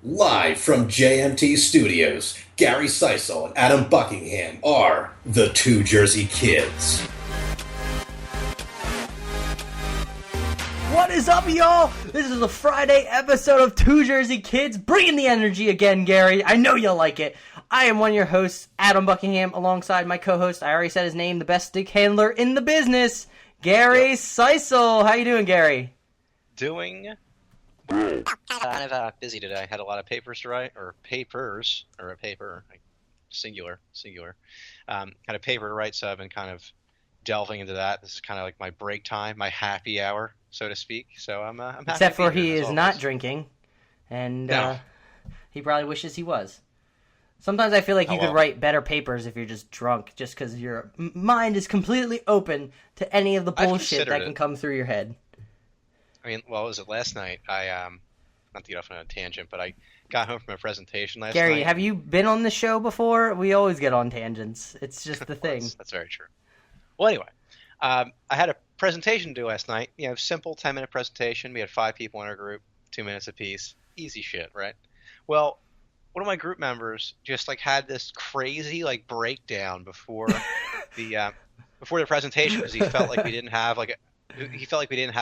Live from JMT Studios, Gary Seisel and Adam Buckingham are the Two Jersey Kids. What is up, y'all? This is a Friday episode of Two Jersey Kids, bringing the energy again, Gary. I know you'll like it. I am one of your hosts, Adam Buckingham, alongside my co-host, I already said his name, the best stick handler in the business, Gary Seisel. How you doing, Gary? Doing kind of busy today. I had a lot of papers to write, or a paper, like, singular. Kind of paper to write, so I've been kind of delving into that. This is kind of like my break time, my happy hour, so to speak. So I'm happy. Except for he is not drinking, and no. He probably wishes he was. Sometimes I feel like you could write better papers if you're just drunk, just because your mind is completely open to any of the bullshit that can come through your head. I mean, well, was it last night? Not to get off on a tangent, but I got home from a presentation last night. Gary, have you been on the show before? We always get on tangents. It's just the thing. That's very true. Well, anyway, I had a presentation to do last night. You know, simple 10-minute presentation. We had 5 people in our group, 2 minutes apiece. Easy shit, right? Well, one of my group members just had this crazy breakdown before the presentation because he felt like we didn't have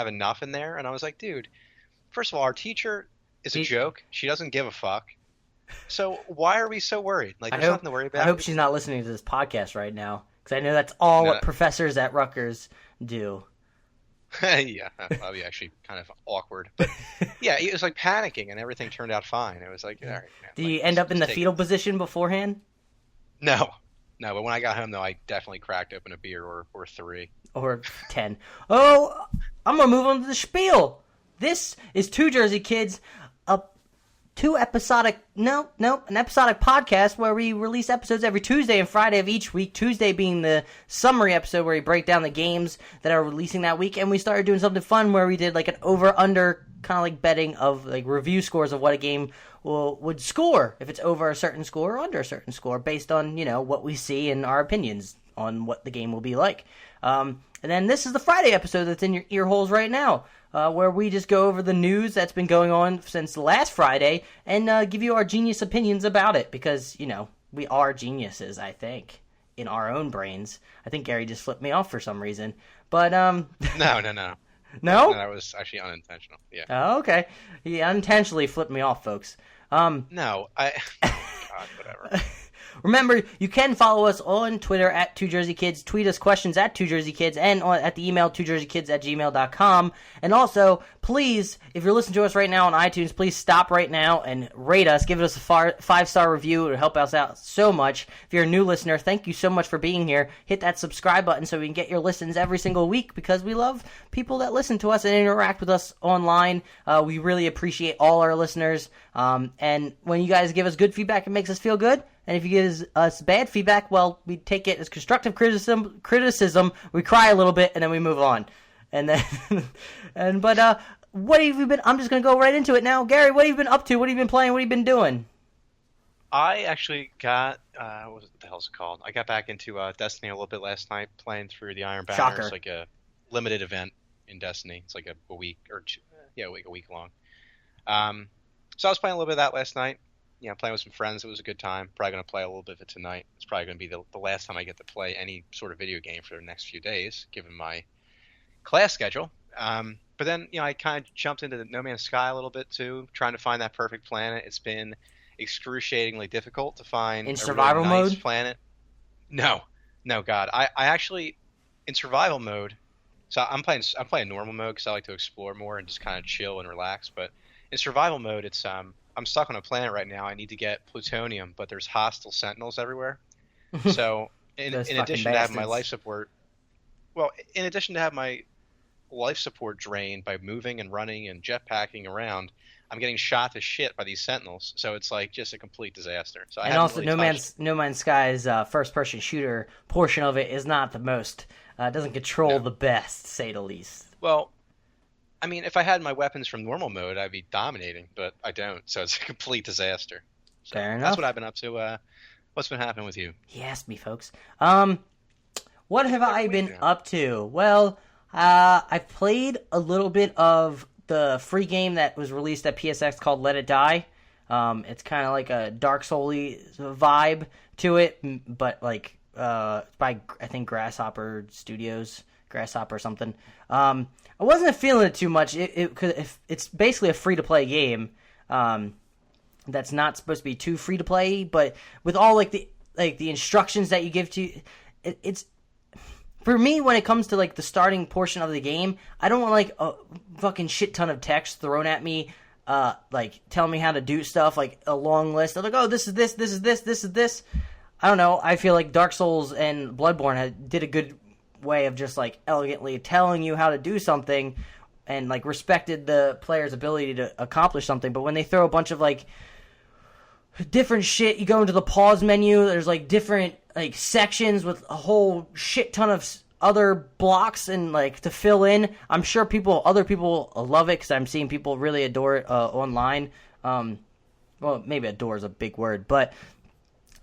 enough in there, and I was like, dude, first of all, our teacher is a joke. She doesn't give a fuck. So why are we so worried? There's nothing to worry about. I hope she's not listening to this podcast right now, because I know that's all what professors at Rutgers do. Yeah, that'd be actually kind of awkward. But yeah, it was panicking, and everything turned out fine. It was all right. Man, do you end up in the fetal position beforehand? No, but when I got home, though, I definitely cracked open a beer or 3. Or 10. Oh, I'm going to move on to the spiel. This is Two Jersey Kids, an episodic podcast where we release episodes every Tuesday and Friday of each week. Tuesday being the summary episode where we break down the games that are releasing that week. And we started doing something fun where we did an over-under kind of betting of review scores of what a game would score, if it's over a certain score or under a certain score, based on, what we see and our opinions on what the game will be like. And then this is the Friday episode that's in your ear holes right now, where we just go over the news that's been going on since last Friday and give you our genius opinions about it, because, we are geniuses, I think, in our own brains. I think Gary just flipped me off for some reason. But, No? No? That was actually unintentional, yeah. Oh, okay. He unintentionally flipped me off, folks. No, God, whatever. Remember, you can follow us on Twitter at 2JerseyKids, tweet us questions at 2JerseyKids, and at the email 2JerseyKids@gmail.com. And also, please, if you're listening to us right now on iTunes, please stop right now and rate us. Give us a 5-star review. It will help us out so much. If you're a new listener, thank you so much for being here. Hit that subscribe button so we can get your listens every single week, because we love people that listen to us and interact with us online. We really appreciate all our listeners. And when you guys give us good feedback, it makes us feel good. And if you give us bad feedback, well, we take it as constructive criticism. We cry a little bit, and then we move on. And then, what have you been? I'm just gonna go right into it now, Gary. What have you been up to? What have you been playing? What have you been doing? I actually got what the hell's it called? I got back into Destiny a little bit last night, playing through the Iron Banner. Shocker. It's like a limited event in Destiny. It's like a week or two, a week long. So I was playing a little bit of that last night. Playing with some friends. It was a good time. Probably going to play a little bit of it tonight. It's probably going to be the last time I get to play any sort of video game for the next few days, given my class schedule. But then, I kind of jumped into the No Man's Sky a little bit too, trying to find that perfect planet. It's been excruciatingly difficult to find in survival really nice mode planet. No, God. I actually, in survival mode, so I'm playing normal mode because I like to explore more and just kind of chill and relax. But in survival mode, it's I'm stuck on a planet right now. I need to get plutonium, but there's hostile sentinels everywhere. So in addition to having my life support, drained by moving and running and jetpacking around, I'm getting shot to shit by these sentinels. So it's just a complete disaster. So and also, No Man's Sky's first-person shooter portion of it is not the most. Doesn't control the best, to say the least. Well, I mean, if I had my weapons from normal mode, I'd be dominating, but I don't, so it's a complete disaster. So Fair enough. That's what I've been up to. What's been happening with you? He asked me, folks. What have I been up to? Well, I played a little bit of the free game that was released at PSX called Let It Die. It's kind of like a Dark Souls vibe to it, but like it's by I think Grasshopper Studios, Grasshopper or something. I wasn't feeling it too much. Cause it's basically a free to play game. That's not supposed to be too free to play, but with all the instructions that you give to it's for me when it comes to like the starting portion of the game, I don't want like a fucking shit ton of text thrown at me, like telling me how to do stuff, like a long list of like, oh, this is this, this is this, this is this. I don't know. I feel like Dark Souls and Bloodborne did a good way of just like elegantly telling you how to do something and like respected the player's ability to accomplish something. But when they throw a bunch of like different shit, you go into the pause menu, there's like different like sections with a whole shit ton of other blocks and like to fill in. I'm sure other people love it because I'm seeing people really adore it online. Well, maybe adore is a big word, but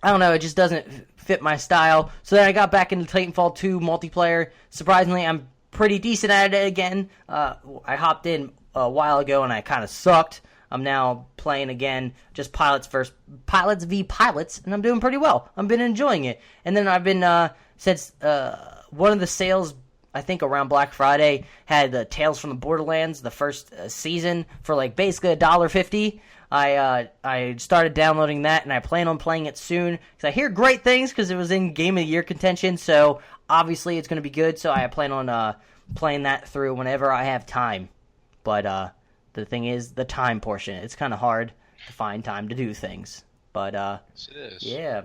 I don't know, it just doesn't fit my style. So then I got back into Titanfall 2 multiplayer. Surprisingly, I'm pretty decent at it again. I hopped in a while ago and I kind of sucked. I'm now playing again, just pilots v pilots, and I'm doing pretty well. I've been enjoying it. And then I've been, since one of the sales, I think around Black Friday, had the Tales from the Borderlands, the first season, for like basically $1.50. I started downloading that, and I plan on playing it soon, because I hear great things, because it was in Game of the Year contention, so obviously it's going to be good, so I plan on playing that through whenever I have time. But the thing is, the time portion, it's kind of hard to find time to do things. But, yes, it is. Yeah.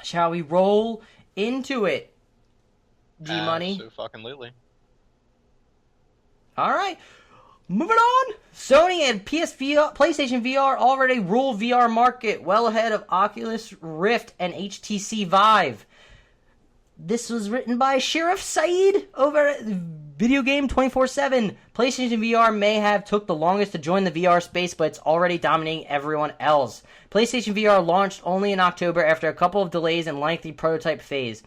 Shall we roll into it, G-Money? So fucking lately. All right. Moving on. Sony and PlayStation VR already rule VR market well ahead of Oculus Rift and HTC Vive. This was written by Sheriff Saeed over at Video Game 24/7. PlayStation VR may have took the longest to join the VR space, but it's already dominating everyone else. PlayStation VR launched only in October after a couple of delays and lengthy prototype phase.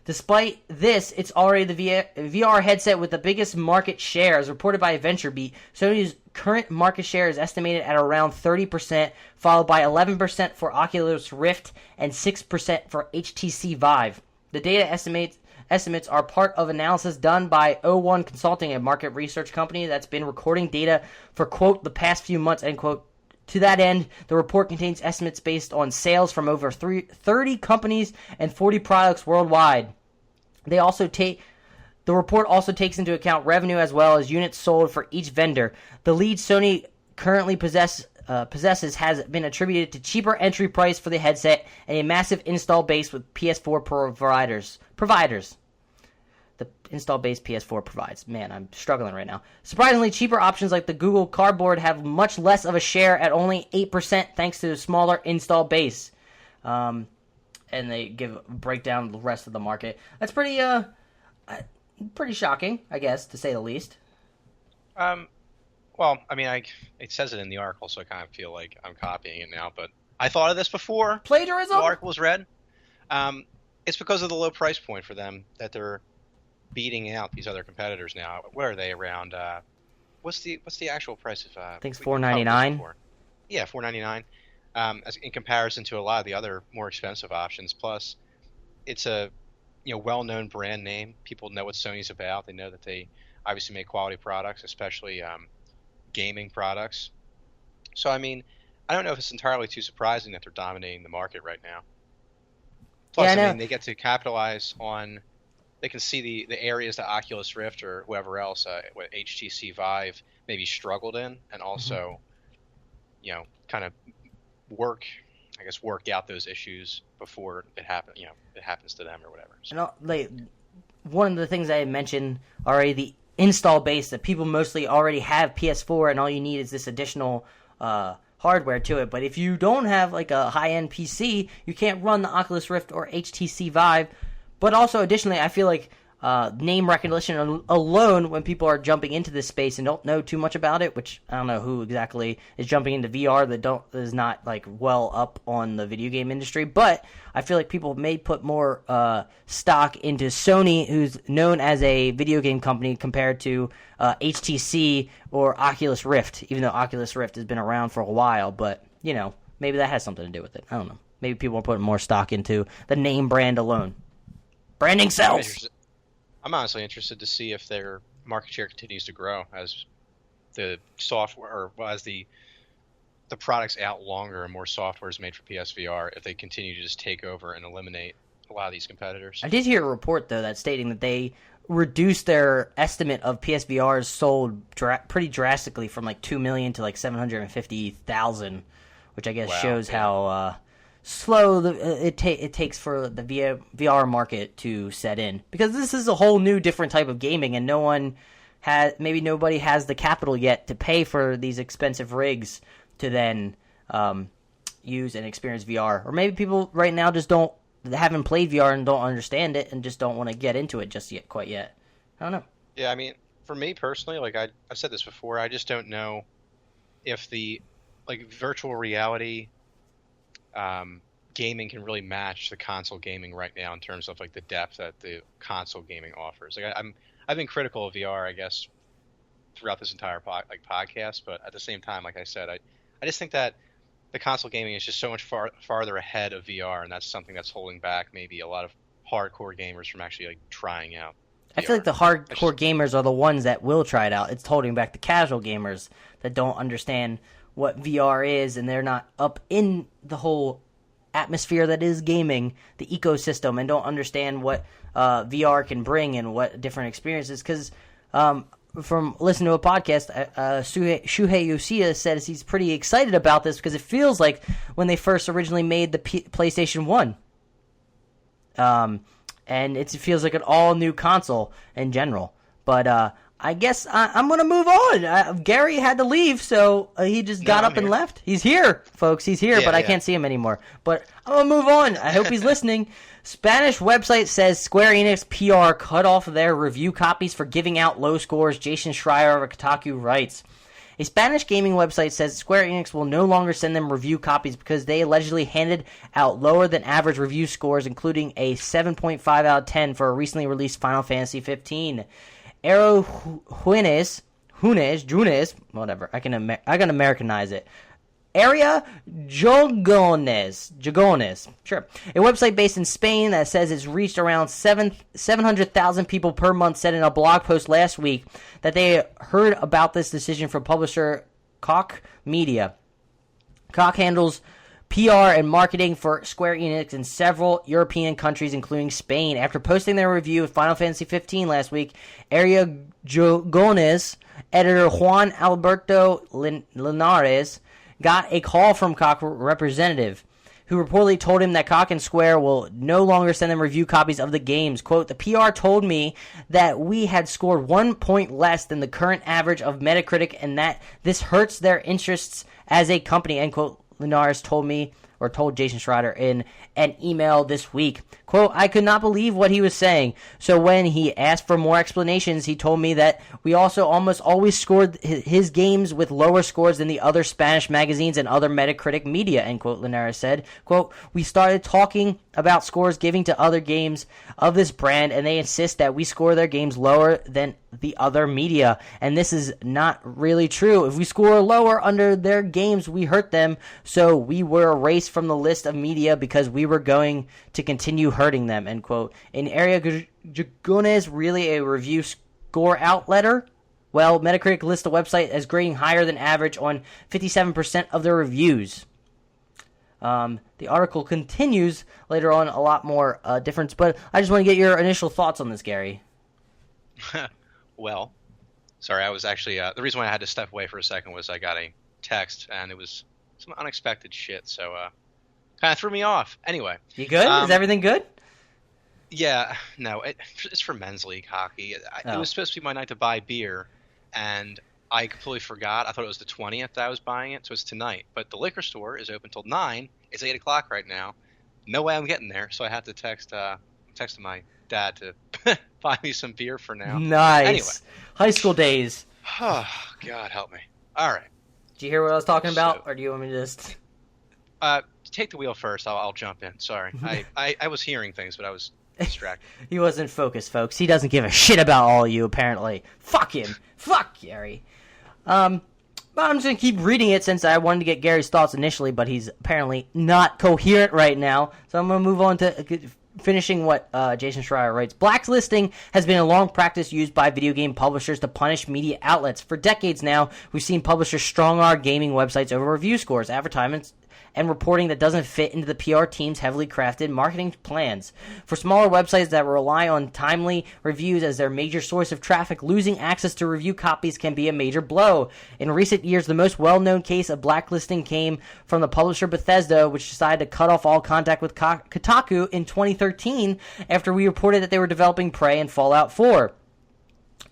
Despite this, it's already the VR headset with the biggest market share, as reported by VentureBeat. Sony's current market share is estimated at around 30%, followed by 11% for Oculus Rift and 6% for HTC Vive. The data estimates are part of analysis done by O1 Consulting, a market research company that's been recording data for, quote, the past few months, end quote. To that end, the report contains estimates based on sales from over 30 companies and 40 products worldwide. The report also takes into account revenue as well as units sold for each vendor. The lead Sony currently possesses has been attributed to cheaper entry price for the headset and a massive install base with PS4 providers. The install base PS4 provides. Man, I'm struggling right now. Surprisingly, cheaper options like the Google Cardboard have much less of a share at only 8% thanks to the smaller install base. And they give a breakdown of the rest of the market. That's pretty shocking, I guess, to say the least. Well, I mean, it says it in the article, so I kind of feel like I'm copying it now, but I thought of this before. Plagiarism? The article was read. It's because of the low price point for them that they're beating out these other competitors now. Where are they around? What's the actual price of? I think it's $499. Yeah, $499. As in comparison to a lot of the other more expensive options. Plus, it's a well-known brand name. People know what Sony's about. They know that they obviously make quality products, especially gaming products. So, I mean, I don't know if it's entirely too surprising that they're dominating the market right now. Plus, yeah, I mean, they get to capitalize on. They can see the areas that Oculus Rift or whoever else, what HTC Vive maybe struggled in, and also, kind of work out those issues before it happens to them or whatever. So. One of the things I had mentioned already, the install base, that people mostly already have PS4 and all you need is this additional hardware to it. But if you don't have like a high-end PC, you can't run the Oculus Rift or HTC Vive. But also, additionally, I feel like name recognition alone, when people are jumping into this space and don't know too much about it, which I don't know who exactly is jumping into VR that is not like well up on the video game industry, but I feel like people may put more stock into Sony, who's known as a video game company, compared to HTC or Oculus Rift, even though Oculus Rift has been around for a while. But maybe that has something to do with it. I don't know. Maybe people are putting more stock into the name brand alone. Branding sells. I'm honestly interested to see if their market share continues to grow as the software, or as the product's out longer and more software is made for PSVR, if they continue to just take over and eliminate a lot of these competitors. I did hear a report, though, that's stating that they reduced their estimate of PSVRs sold pretty drastically from like 2 million to like 750,000, which I guess shows how slow it takes for the VR market to set in. Because this is a whole new, different type of gaming, and nobody has the capital yet to pay for these expensive rigs to then use and experience VR. Or maybe people right now just haven't played VR and don't understand it and just don't want to get into it quite yet. I don't know. Yeah, I mean, for me personally, like I've said this before, I just don't know if the virtual reality gaming can really match the console gaming right now in terms of like the depth that the console gaming offers. Like I've been critical of VR, I guess, throughout this entire podcast, but at the same time, like I said, I just think that the console gaming is just so much farther ahead of VR, and that's something that's holding back maybe a lot of hardcore gamers from actually like trying out VR. I feel like the hardcore gamers are the ones that will try it out. It's holding back the casual gamers that don't understand what VR is, and they're not up in the whole atmosphere that is gaming, the ecosystem, and don't understand what VR can bring and what different experiences. Because from listening to a podcast, Shuhei Yoshida says he's pretty excited about this because it feels like when they first originally made the PlayStation 1. And it feels like an all-new console in general. But I guess I'm going to move on. Gary had to leave, so he just got up and left. He's here, folks. He's here, but I can't see him anymore. But I'm going to move on. I hope he's listening. Spanish website says Square Enix PR cut off their review copies for giving out low scores, Jason Schreier of Kotaku writes. A Spanish gaming website says Square Enix will no longer send them review copies because they allegedly handed out lower than average review scores, including a 7.5 out of 10 for a recently released Final Fantasy 15. Ero Junes, whatever, I can Americanize it. Area Jogones, sure. A website based in Spain that says it's reached around 700,000 people per month said in a blog post last week that they heard about this decision from publisher Koch Media. Koch handles PR and marketing for Square Enix in several European countries, including Spain. After posting their review of Final Fantasy 15 last week, Area Jogones editor Juan Alberto Linares got a call from Koch representative who reportedly told him that Koch and Square will no longer send them review copies of the games. Quote, the PR told me that we had scored 1 point less than the current average of Metacritic and that this hurts their interests as a company, end quote, Linares told me, or told Jason Schreier in an email this week. Quote, I could not believe what he was saying. So when he asked for more explanations, he told me that we also almost always scored his games with lower scores than the other Spanish magazines and other Metacritic media, end quote, Linares said. Quote, we started talking about scores giving to other games of this brand, and they insist that we score their games lower than the other media, and this is not really true. If we score lower under their games, we hurt them, so we were erased from the list of media because we were going to continue hurting them, end quote. In Area Jagones really a review score outletter? Well, Metacritic lists the website as grading higher than average on 57% of their reviews. The article continues later on, a lot more difference, but I just want to get your initial thoughts on this, Gary. Well, sorry, I was actually the reason why I had to step away for a second was I got a text and it was some unexpected shit, so kind of threw me off. Anyway, you good? Is everything good? Yeah, no, it's for men's league hockey. It was supposed to be my night to buy beer, and I completely forgot. I thought it was the 20th that I was buying it, so it's tonight. But the liquor store is open till 9. It's 8 o'clock right now. No way I'm getting there, so I have to text my dad to buy me some beer for now. Nice. Anyway. High school days. Oh, God help me. All right. Did you hear what I was talking about, or do you want me to just... Take the wheel first. I'll jump in. Sorry. I was hearing things, but I was distracted. He wasn't focused, folks. He doesn't give a shit about all of you, apparently. Fuck him. Fuck Gary. But I'm just going to keep reading it since I wanted to get Gary's thoughts initially, but he's apparently not coherent right now. So I'm going to move on to finishing what Jason Schreier writes. Blacklisting has been a long practice used by video game publishers to punish media outlets. For decades now, we've seen publishers strong-arm gaming websites over review scores, advertisements, and reporting that doesn't fit into the PR team's heavily crafted marketing plans. For smaller websites that rely on timely reviews as their major source of traffic, losing access to review copies can be a major blow. In recent years, the most well-known case of blacklisting came from the publisher Bethesda, which decided to cut off all contact with Kotaku in 2013 after we reported that they were developing Prey and Fallout 4.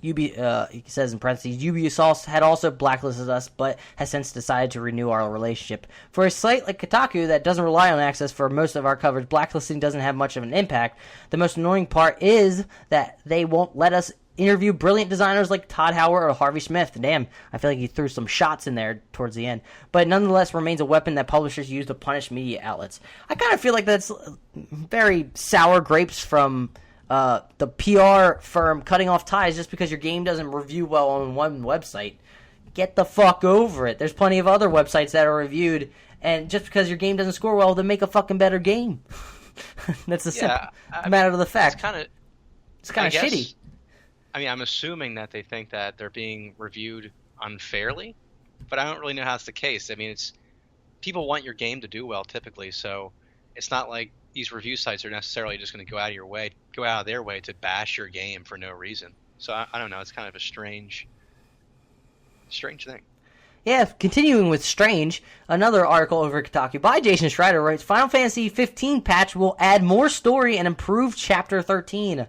He says in parentheses, Ubisoft had also blacklisted us, but has since decided to renew our relationship. For a site like Kotaku that doesn't rely on access for most of our coverage, blacklisting doesn't have much of an impact. The most annoying part is that they won't let us interview brilliant designers like Todd Howard or Harvey Smith. Damn, I feel like he threw some shots in there towards the end. But nonetheless remains a weapon that publishers use to punish media outlets. I kind of feel like that's very sour grapes from the PR firm cutting off ties just because your game doesn't review well on one website. Get the fuck over it. There's plenty of other websites that are reviewed, and just because your game doesn't score well, then make a fucking better game. That's the simple matter of the fact. It's kind of shitty. I mean, I'm assuming that they think that they're being reviewed unfairly, but I don't really know how that's the case. I mean, it's people want your game to do well typically, so it's not like these review sites are necessarily just going to go out of their way to bash your game for no reason. So I don't know. It's kind of a strange thing. Yeah, continuing with strange, another article over at Kotaku by Jason Schreier writes, Final Fantasy 15 patch will add more story and improve Chapter 13.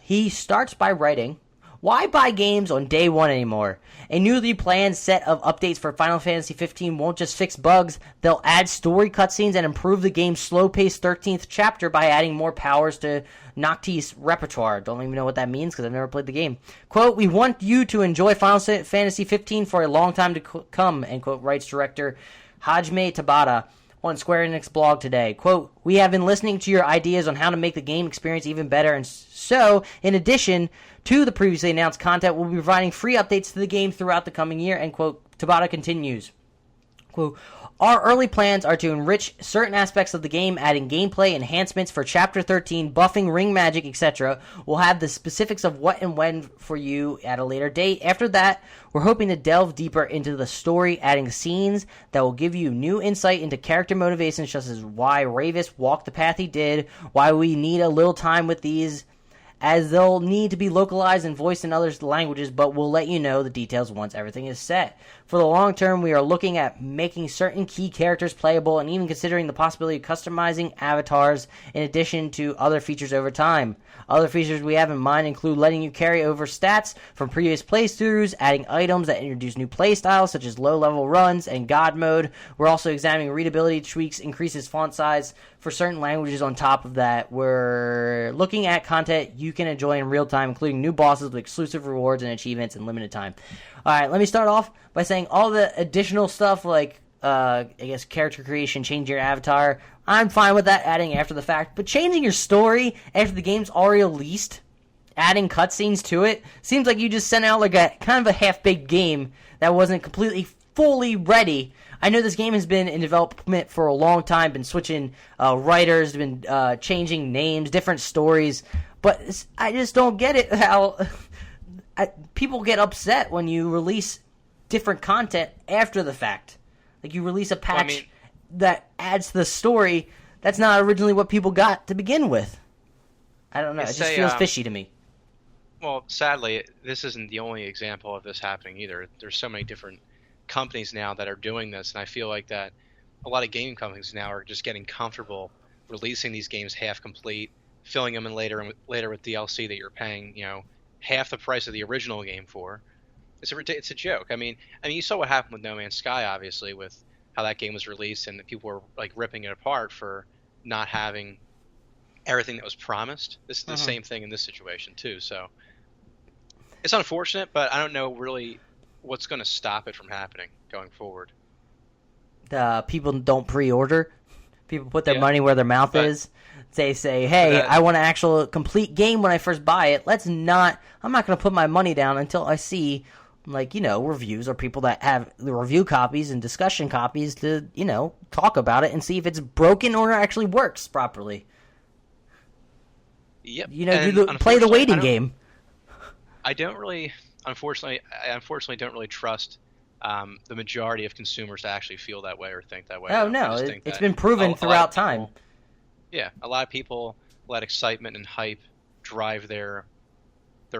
He starts by writing, why buy games on day one anymore? A newly planned set of updates for Final Fantasy 15 won't just fix bugs, they'll add story cutscenes and improve the game's slow-paced 13th chapter by adding more powers to Noctis' repertoire. Don't even know what that means because I've never played the game. Quote, we want you to enjoy Final Fantasy 15 for a long time to come, end quote, writes director Hajime Tabata on Square Enix blog today. Quote, we have been listening to your ideas on how to make the game experience even better, and so, in addition to the previously announced content, we'll be providing free updates to the game throughout the coming year, end quote. Tabata continues, quote, our early plans are to enrich certain aspects of the game, adding gameplay enhancements for Chapter 13, buffing ring magic, etc. We'll have the specifics of what and when for you at a later date. After that, we're hoping to delve deeper into the story, adding scenes that will give you new insight into character motivations, such as why Ravis walked the path he did, why we need a little time with these, as they'll need to be localized and voiced in other languages, but we'll let you know the details once everything is set. For the long term, we are looking at making certain key characters playable and even considering the possibility of customizing avatars in addition to other features over time. Other features we have in mind include letting you carry over stats from previous playthroughs, adding items that introduce new playstyles such as low-level runs and God mode. We're also examining readability tweaks, increases font size for certain languages. On top of that, we're looking at content you can enjoy in real time, including new bosses with exclusive rewards and achievements in limited time. Alright, let me start off by saying all the additional stuff like, I guess, character creation, change your avatar, I'm fine with that adding after the fact, but changing your story after the game's already released, adding cutscenes to it, seems like you just sent out like a kind of a half-baked game that wasn't completely fully ready. I know this game has been in development for a long time, been switching writers, been changing names, different stories, but I just don't get it how people get upset when you release different content after the fact. Like you release a patch that adds to the story that's not originally what people got to begin with. I don't know. It just feels fishy to me. Well, sadly, this isn't the only example of this happening either. There's so many different companies now that are doing this, and I feel like that a lot of gaming companies now are just getting comfortable releasing these games half complete, filling them in later with DLC that you're paying, half the price of the original game for. It's a joke. I mean, you saw what happened with No Man's Sky, obviously, with how that game was released, and people were like ripping it apart for not having everything that was promised. This is the same thing in this situation too. So it's unfortunate, but I don't know really what's going to stop it from happening going forward. People don't pre-order. People put their money where their mouth is. They say, hey, I want an actual complete game when I first buy it. I'm not going to put my money down until I see like, reviews or people that have the review copies and discussion copies to, talk about it and see if it's broken or actually works properly. Yep. Play the waiting game. I don't really, unfortunately don't really trust the majority of consumers to actually feel that way or think that way. Oh, no. It's been proven throughout time. Yeah. A lot of people let excitement and hype drive their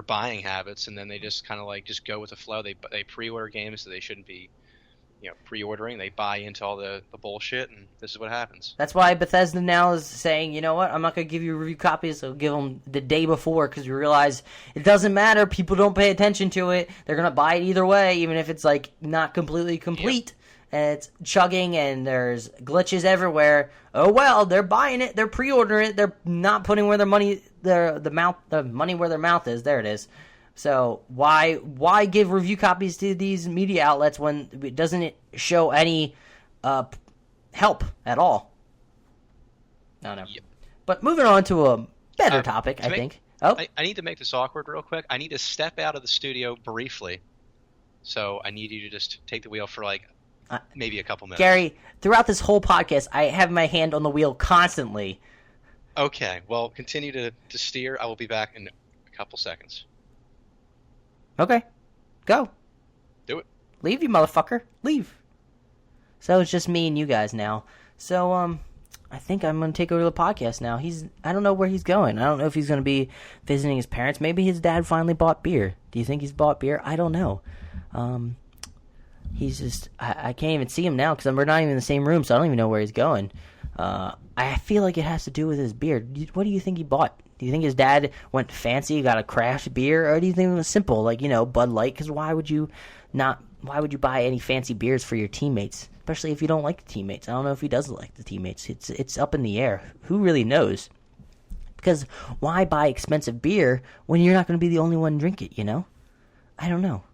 buying habits, and then they just kind of just go with the flow. They pre-order games that they shouldn't be, pre-ordering. They buy into all the bullshit, and this is what happens. That's why Bethesda now is saying, you know what, I'm not going to give you review copies. I'll give them the day before, because we realize it doesn't matter. People don't pay attention to it. They're going to buy it either way, even if it's not completely complete. Yep. And it's chugging, and there's glitches everywhere. Oh well, they're buying it. They're pre-ordering it. They're not putting where their money, the money where their mouth is. There it is. So why give review copies to these media outlets when it doesn't show any help at all? I don't know. Yep. But moving on to a better topic, I think. Oh, I need to make this awkward real quick. I need to step out of the studio briefly. So I need you to just take the wheel for maybe a couple minutes. Gary, throughout this whole podcast, I have my hand on the wheel constantly. Okay, well, continue to steer. I will be back in a couple seconds. Okay, go. Do it. Leave, you motherfucker. Leave. So it's just me and you guys now. So, I think I'm going to take over the podcast now. I don't know where he's going. I don't know if he's going to be visiting his parents. Maybe his dad finally bought beer. Do you think he's bought beer? I don't know. He's just, I can't even see him now because we're not even in the same room, so I don't even know where he's going. I feel like it has to do with his beer. What do you think he bought? Do you think his dad went fancy, got a craft beer, or do you think it was simple, Bud Light? Because why would you buy any fancy beers for your teammates, especially if you don't like the teammates? I don't know if he doesn't like the teammates. It's up in the air. Who really knows? Because why buy expensive beer when you're not going to be the only one to drink it, I don't know.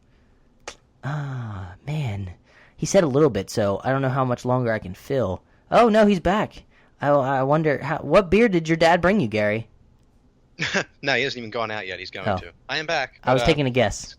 Man. He said a little bit, so I don't know how much longer I can fill. Oh, no, he's back. I wonder, what beer did your dad bring you, Gary? No, he hasn't even gone out yet. He's going to. I am back. I was taking a guess.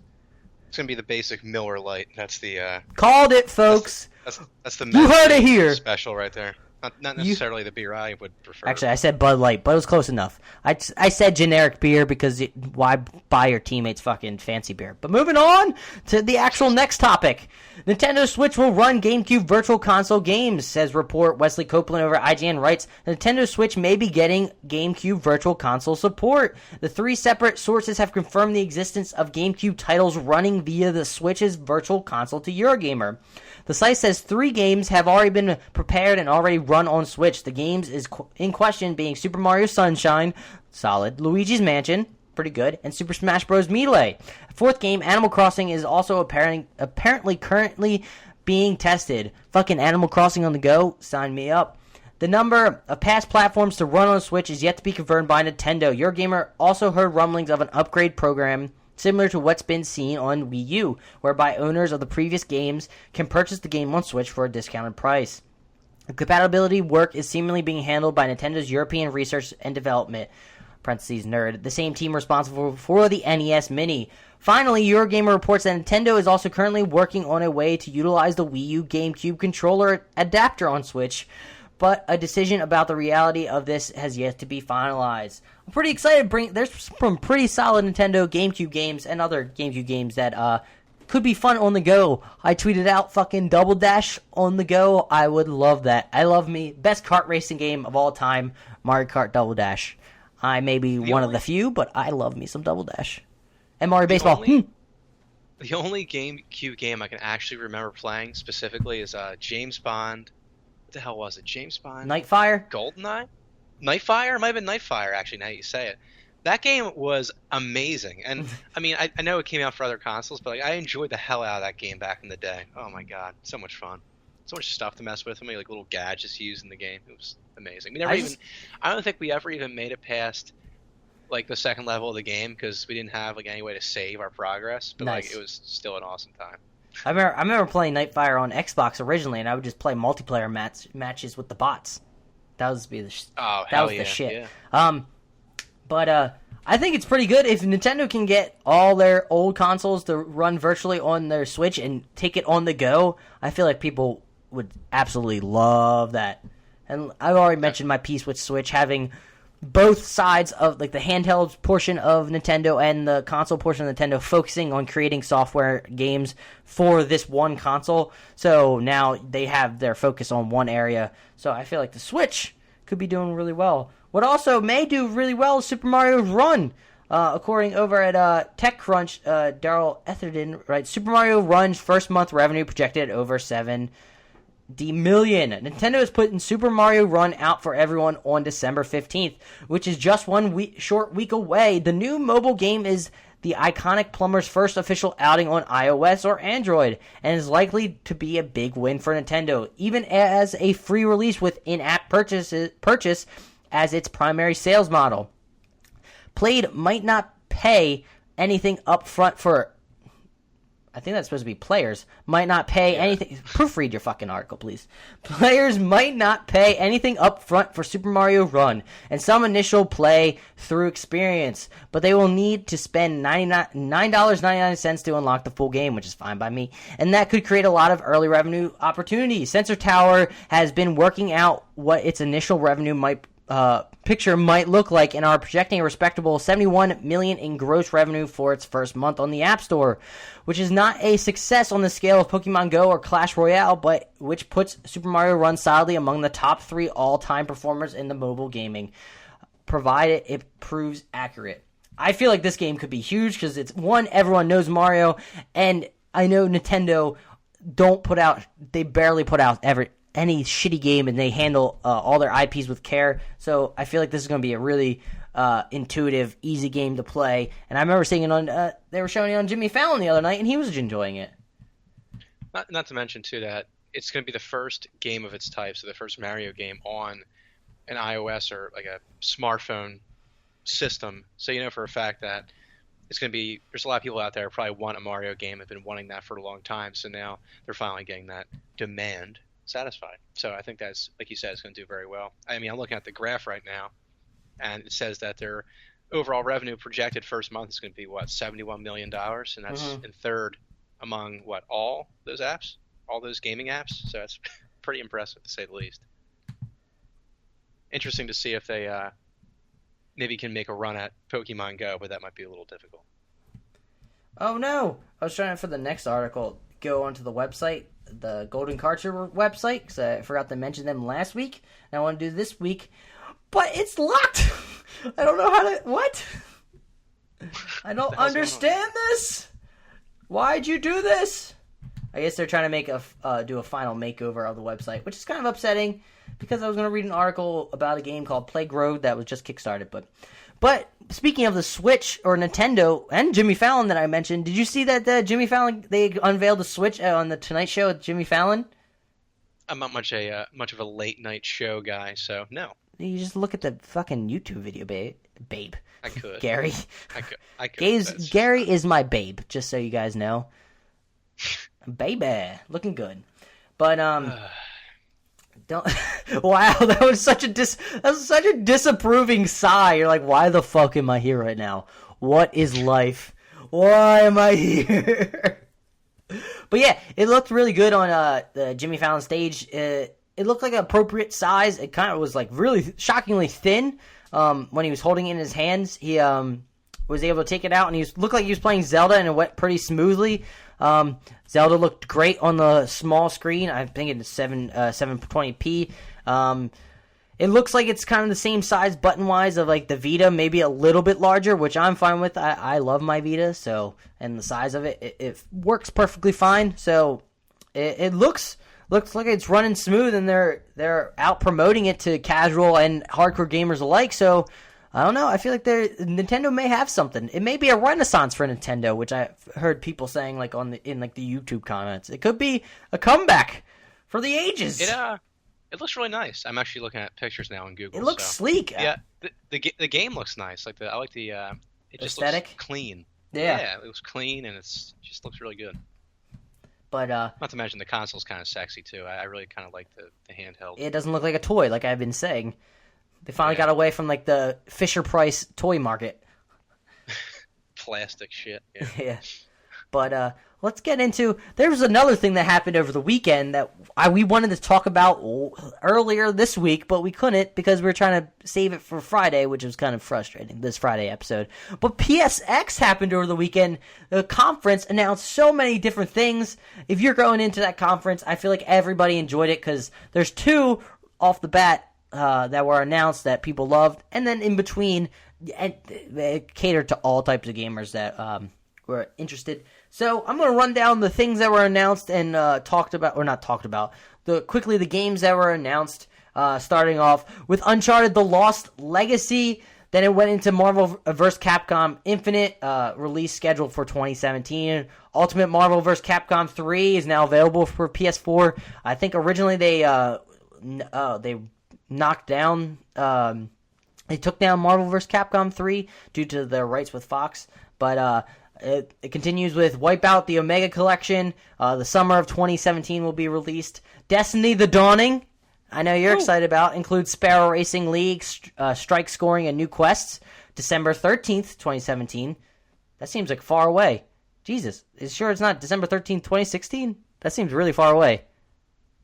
It's going to be the basic Miller Lite. That's the... Called it, folks! That's the... You heard it here! Special right there. Not necessarily the beer I would prefer. Actually, I said Bud Light, but it was close enough. I said generic beer because why buy your teammates fucking fancy beer? But moving on to the actual next topic. Nintendo Switch will run GameCube Virtual Console games, says report Wesley Copeland over IGN writes. Nintendo Switch may be getting GameCube Virtual Console support. The three separate sources have confirmed the existence of GameCube titles running via the Switch's Virtual Console to Eurogamer. The site says 3 games have already been prepared and already run on Switch. The games in question being Super Mario Sunshine, solid, Luigi's Mansion, pretty good, and Super Smash Bros. Melee. A 4th game, Animal Crossing, is also apparently currently being tested. Fucking Animal Crossing on the go, sign me up. The number of past platforms to run on Switch is yet to be confirmed by Nintendo. Eurogamer also heard rumblings of an upgrade program similar to what's been seen on Wii U, whereby owners of the previous games can purchase the game on Switch for a discounted price. The compatibility work is seemingly being handled by Nintendo's European Research and Development, parentheses nerd, the same team responsible for the NES Mini. Finally, Eurogamer reports that Nintendo is also currently working on a way to utilize the Wii U GameCube controller adapter on Switch, but a decision about the reality of this has yet to be finalized. I'm pretty excited. There's some pretty solid Nintendo GameCube games and other GameCube games that could be fun on the go. I tweeted out fucking Double Dash on the go. I would love that. I love me. Best kart racing game of all time, Mario Kart Double Dash. I may be one of the few, but I love me some Double Dash. And Mario Baseball. The only GameCube game I can actually remember playing specifically is James Bond. What the hell was it? James Bond? Nightfire? GoldenEye? Nightfire? It might have been Nightfire, actually, now you say it. That game was amazing. And, I mean, I know it came out for other consoles, but I enjoyed the hell out of that game back in the day. Oh, my God. So much fun. So much stuff to mess with. So many little gadgets used in the game. It was amazing. I don't think we ever even made it past, the second level of the game because we didn't have, any way to save our progress. But, nice. It was still an awesome time. I remember playing Nightfire on Xbox originally, and I would just play multiplayer matches with the bots. That was the shit. Yeah. But I think it's pretty good if Nintendo can get all their old consoles to run virtually on their Switch and take it on the go. I feel like people would absolutely love that. And I've already mentioned my piece with Switch having both sides of like the handheld portion of Nintendo and the console portion of Nintendo focusing on creating software games for this one console. So now they have their focus on one area. So I feel like the Switch could be doing really well. What also may do really well is Super Mario Run. According over at TechCrunch, Daryl Etherden writes, Super Mario Run's first month revenue projected at over $70 million. Nintendo is putting Super Mario Run out for everyone on December 15th, which is just short week away. The new mobile game is the iconic plumber's first official outing on iOS or Android, and is likely to be a big win for Nintendo, even as a free release with in-app purchase as its primary sales model. Played might not pay anything up front for... I think that's supposed to be players. Might not pay anything... Proofread your fucking article, please. Players might not pay anything up front for Super Mario Run and some initial play through experience, but they will need to spend $9.99 to unlock the full game, which is fine by me. And that could create a lot of early revenue opportunities. Sensor Tower has been working out what its initial revenue picture might look like and are projecting a respectable $71 million in gross revenue for its first month on the App Store, which is not a success on the scale of Pokemon Go or Clash Royale, but which puts Super Mario Run solidly among the top 3 all-time performers in the mobile gaming, provided it proves accurate. I feel like this game could be huge because it's one, everyone knows Mario, and I know Nintendo they barely put out any shitty game, and they handle all their IPs with care. So I feel like this is going to be a really intuitive, easy game to play. And I remember seeing it on, they were showing it on Jimmy Fallon the other night, and he was enjoying it. Not to mention, too, that it's going to be the first game of its type, so the first Mario game on an iOS or like a smartphone system. So you know for a fact that it's going to be, there's a lot of people out there who probably want a Mario game, have been wanting that for a long time, so now they're finally getting that demand satisfied. So I think that's, like you said, it's going to do very well. I mean, I'm looking at the graph right now, and it says that their overall revenue projected first month is going to be, $71 million, and that's in third among, all those apps? All those gaming apps? So that's pretty impressive, to say the least. Interesting to see if they maybe can make a run at Pokemon Go, but that might be a little difficult. Oh, no! I was trying for the next article, go onto the website, the Golden Karcher website, because I forgot to mention them last week, and I want to do this week, but it's locked! I don't know how to... What? I don't understand this! Why'd you do this? I guess they're trying to do a final makeover of the website, which is kind of upsetting, because I was going to read an article about a game called Plague Road that was just kickstarted, But speaking of the Switch or Nintendo and Jimmy Fallon that I mentioned, did you see that Jimmy Fallon, they unveiled the Switch on the Tonight Show with Jimmy Fallon? I'm not much of a late night show guy, so no. You just look at the fucking YouTube video, babe. I could. Gary. I could. Gary is my babe, just so you guys know. Baby, looking good. But don't. Wow, that was such a disapproving sigh. You're like, why the fuck am I here right now? What is life? Why am I here? But yeah, it looked really good on the Jimmy Fallon stage. It looked like an appropriate size. It kind of was like really shockingly thin. When he was holding it in his hands, he was able to take it out, and looked like he was playing Zelda, and it went pretty smoothly. Zelda looked great on the small screen. I think it's 720p. It looks like it's kind of the same size button-wise of like the Vita, maybe a little bit larger, which I'm fine with. I love my Vita, so, and the size of it works perfectly fine. So it looks like it's running smooth, and they're out promoting it to casual and hardcore gamers alike. So I don't know. I feel like Nintendo may have something. It may be a renaissance for Nintendo, which I heard people saying like in the YouTube comments. It could be a comeback for the ages. It looks really nice. I'm actually looking at pictures now on Google. It looks sleek. Yeah, the game looks nice. I like the it just aesthetic. Looks clean. Yeah, it looks clean, and it just looks really good. But not to mention the console's kind of sexy too. I really kind of like the handheld. It doesn't look like a toy, like I've been saying. They finally got away from like the Fisher Price toy market. plastic shit. Yeah. Yeah. But let's get into. There was another thing that happened over the weekend that we wanted to talk about earlier this week, but we couldn't because we were trying to save it for Friday, which was kind of frustrating, this Friday episode. But PSX happened over the weekend. The conference announced so many different things. If you're going into that conference, I feel like everybody enjoyed it because there's two off the bat that were announced that people loved, and then in between, it catered to all types of gamers that were interested. So I'm going to run down the things that were announced and quickly the games that were announced, starting off with Uncharted The Lost Legacy. Then it went into Marvel vs. Capcom Infinite, release scheduled for 2017. Ultimate Marvel vs. Capcom 3 is now available for PS4. I think originally they knocked down, they took down Marvel vs. Capcom 3 due to their rights with Fox, but it continues with Wipeout the Omega Collection. The summer of 2017 will be released. Destiny The Dawning, I know you're excited about, includes Sparrow Racing League, strike scoring, and new quests. December 13th, 2017. That seems like far away. Jesus, is sure it's not December 13th, 2016? That seems really far away.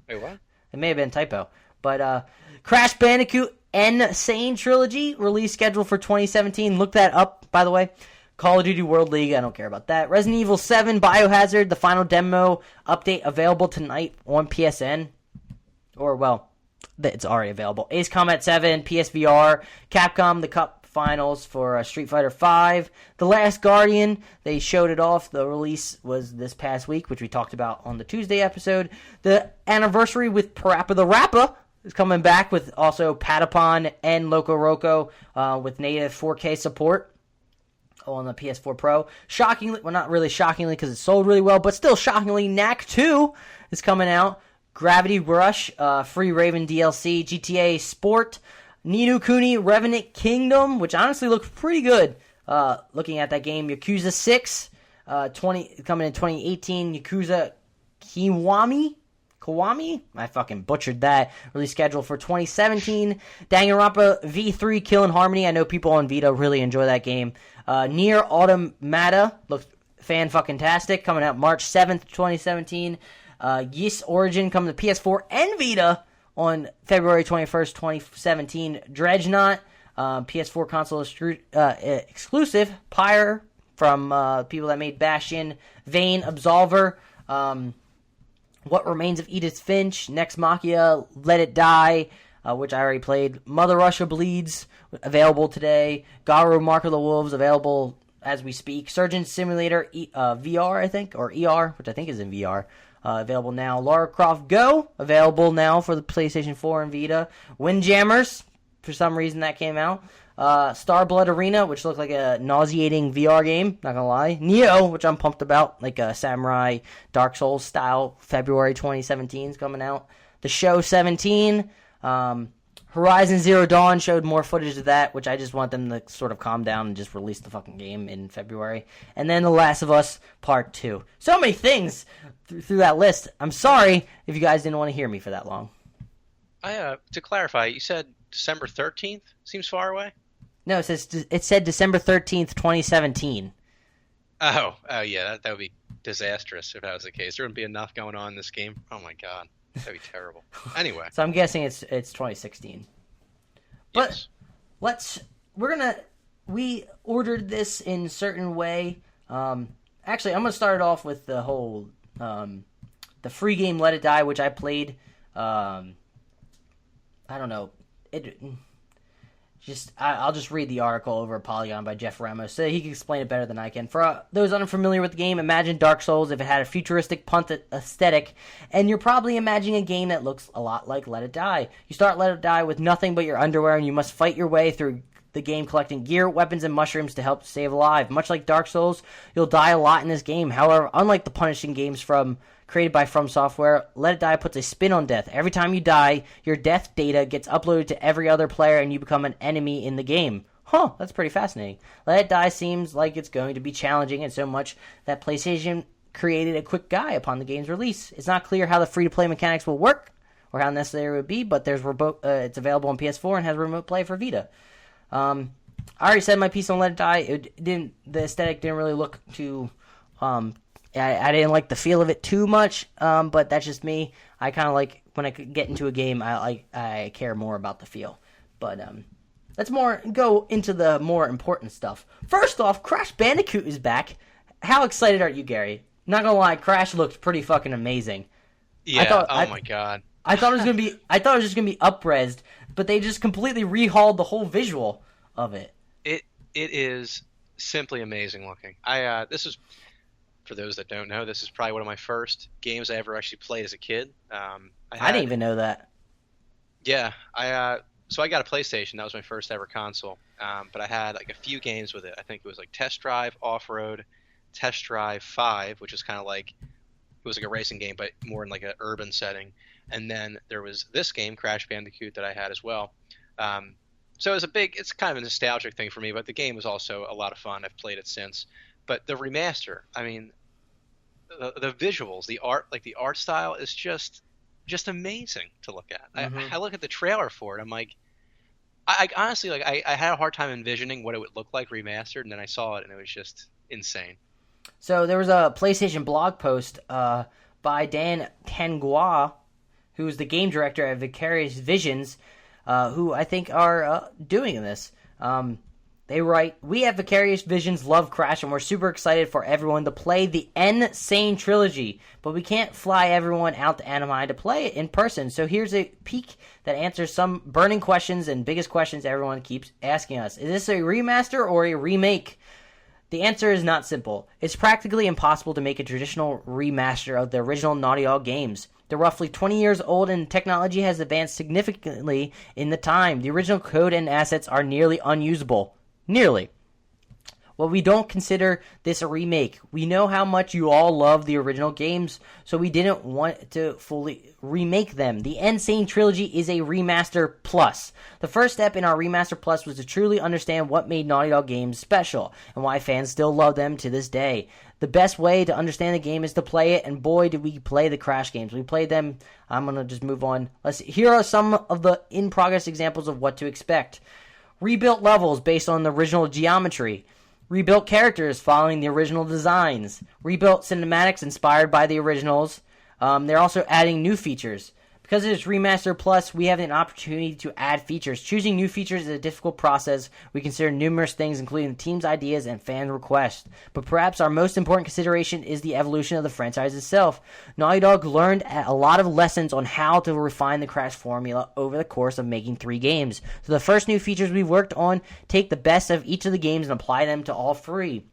Wait, what? It may have been a typo. But Crash Bandicoot N. Sane Trilogy, release scheduled for 2017. Look that up, by the way. Call of Duty World League, I don't care about that. Resident Evil 7 Biohazard, the final demo update available tonight on PSN. Or, well, it's already available. Ace Combat 7, PSVR, Capcom, the Cup Finals for Street Fighter 5. The Last Guardian, they showed it off. The release was this past week, which we talked about on the Tuesday episode. The anniversary with Parappa the Rapper is coming back with also Patapon and Loco Roco with native 4K support on the PS4 Pro. Shockingly, well, not really shockingly because it sold really well, but still shockingly, Knack 2 is coming out. Gravity Rush, Free Raven DLC, GTA Sport, Ni no Kuni, Revenant Kingdom, which honestly looks pretty good looking at that game. Yakuza 6, coming in 2018. Yakuza Kiwami? I fucking butchered that. Release scheduled for 2017. Danganronpa V3 Kill and Harmony. I know people on Vita really enjoy that game. Nier Automata looks fan-fucking-tastic. Coming out March 7th, 2017. Ys Origin coming to PS4 and Vita on February 21st, 2017. Dredgenaught, PS4 console exclusive. Pyre from people that made Bastion. Vane, Absolver. What Remains of Edith Finch, Nex Machina, Let It Die, which I already played. Mother Russia Bleeds, available today. Garu Mark of the Wolves, available as we speak. Surgeon Simulator VR, I think, or ER, which I think is in VR, available now. Lara Croft Go, available now for the PlayStation 4 and Vita. Windjammers, for some reason that came out. Starblood Arena, which looked like a nauseating VR game, not gonna lie. Neo, which I'm pumped about, like a samurai Dark Souls style, February 2017 is coming out. The Show 17, Horizon Zero Dawn showed more footage of that, which I just want them to sort of calm down and just release the fucking game in February. And then The Last of Us Part 2. So many things through that list. I'm sorry if you guys didn't want to hear me for that long. To clarify, you said December 13th? Seems far away? No, it said December 13th, 2017. Oh yeah, that would be disastrous if that was the case. There wouldn't be enough going on in this game. Oh my god, that'd be terrible. Anyway, so I'm guessing it's 2016. But yes. We ordered this in a certain way. Actually, I'm gonna start it off with the whole the free game Let It Die, which I played. I don't know. I'll just read the article over at Polygon by Jeff Ramos, so he can explain it better than I can. For those unfamiliar with the game, imagine Dark Souls if it had a futuristic punt aesthetic, and you're probably imagining a game that looks a lot like Let It Die. You start Let It Die with nothing but your underwear, and you must fight your way through the game collecting gear, weapons, and mushrooms to help stay alive. Much like Dark Souls, you'll die a lot in this game. However, unlike the punishing games created by From Software, Let It Die puts a spin on death. Every time you die, your death data gets uploaded to every other player and you become an enemy in the game. Huh, that's pretty fascinating. Let It Die seems like it's going to be challenging, and so much that PlayStation created a quick guide upon the game's release. It's not clear how the free-to-play mechanics will work or how necessary it would be, but it's available on PS4 and has remote play for Vita. I already said my piece on Let It Die. The aesthetic didn't really look too. I didn't like the feel of it too much. But that's just me. I kind of like when I get into a game. I care more about the feel. But let's go into the more important stuff. First off, Crash Bandicoot is back. How excited are you, Gary? Not gonna lie, Crash looked pretty fucking amazing. Yeah. My god. I thought it was gonna be. I thought it was just gonna be up-resed, but they just completely rehauled the whole visual of it. It is simply amazing looking. This is, for those that don't know, this is probably one of my first games I ever actually played as a kid. I didn't even know that. Yeah, so I got a PlayStation. That was my first ever console. But I had like a few games with it. I think it was like Test Drive, Off Road, Test Drive 5, which is kind of like, it was like a racing game, but more in like an urban setting. And then there was this game, Crash Bandicoot, that I had as well. So it's kind of a nostalgic thing for me, but the game was also a lot of fun. I've played it since. But the remaster, I mean, the visuals, the art style is just amazing to look at. I look at the trailer for it. I'm like, I honestly, like, I had a hard time envisioning what it would look like remastered, and then I saw it, and it was just insane. So there was a PlayStation blog post by Dan Tangua, who's the game director at Vicarious Visions, who I think are doing this. They write, "We at Vicarious Visions love Crash, and we're super excited for everyone to play the N-Sane Trilogy, but we can't fly everyone out to Anaheim to play it in person. So here's a peek that answers some burning questions and biggest questions everyone keeps asking us. Is this a remaster or a remake? The answer is not simple. It's practically impossible to make a traditional remaster of the original Naughty Dog games. They're roughly 20 years old, and technology has advanced significantly in the time. The original code and assets are nearly unusable. Nearly. Well, we don't consider this a remake. We know how much you all love the original games, so we didn't want to fully remake them. The N-Sane Trilogy is a remaster plus. The first step in our remaster plus was to truly understand what made Naughty Dog games special, and why fans still love them to this day. The best way to understand the game is to play it, and boy, did we play the Crash games. We played them. I'm going to just move on. Here are some of the in-progress examples of what to expect. Rebuilt levels based on the original geometry. Rebuilt characters following the original designs. Rebuilt cinematics inspired by the originals. They're also adding new features. Because it's Remaster Plus, we have an opportunity to add features. Choosing new features is a difficult process. We consider numerous things, including the team's ideas and fan requests. But perhaps our most important consideration is the evolution of the franchise itself. Naughty Dog learned a lot of lessons on how to refine the Crash formula over the course of making 3 games. So the first new features we've worked on take the best of each of the games and apply them to all three.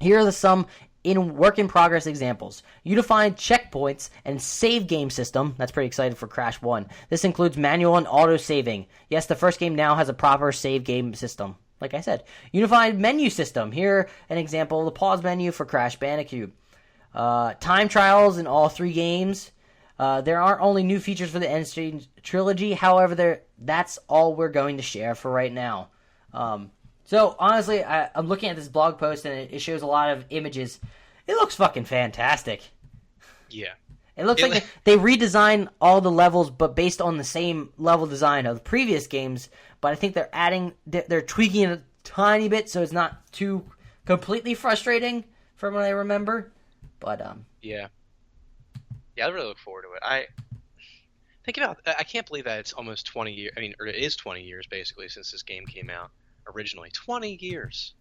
Here are some work-in-progress examples. Unified checkpoints and save game system. That's pretty exciting for Crash 1. This includes manual and auto-saving. Yes, the first game now has a proper save game system. Like I said. Unified menu system. Here, an example of the pause menu for Crash Bandicoot. Time trials in all 3 games. There aren't only new features for the N-Sane Trilogy. However, that's all we're going to share for right now. So, honestly, I'm looking at this blog post, and it shows a lot of images. It looks fucking fantastic. Yeah. It looks like they redesigned all the levels, but based on the same level design of the previous games. But I think they're tweaking it a tiny bit, so it's not too completely frustrating from what I remember. But, Yeah, I really look forward to it. I can't believe that it's almost 20 years. I mean, or it is 20 years, basically, since this game came out. Originally 20 years.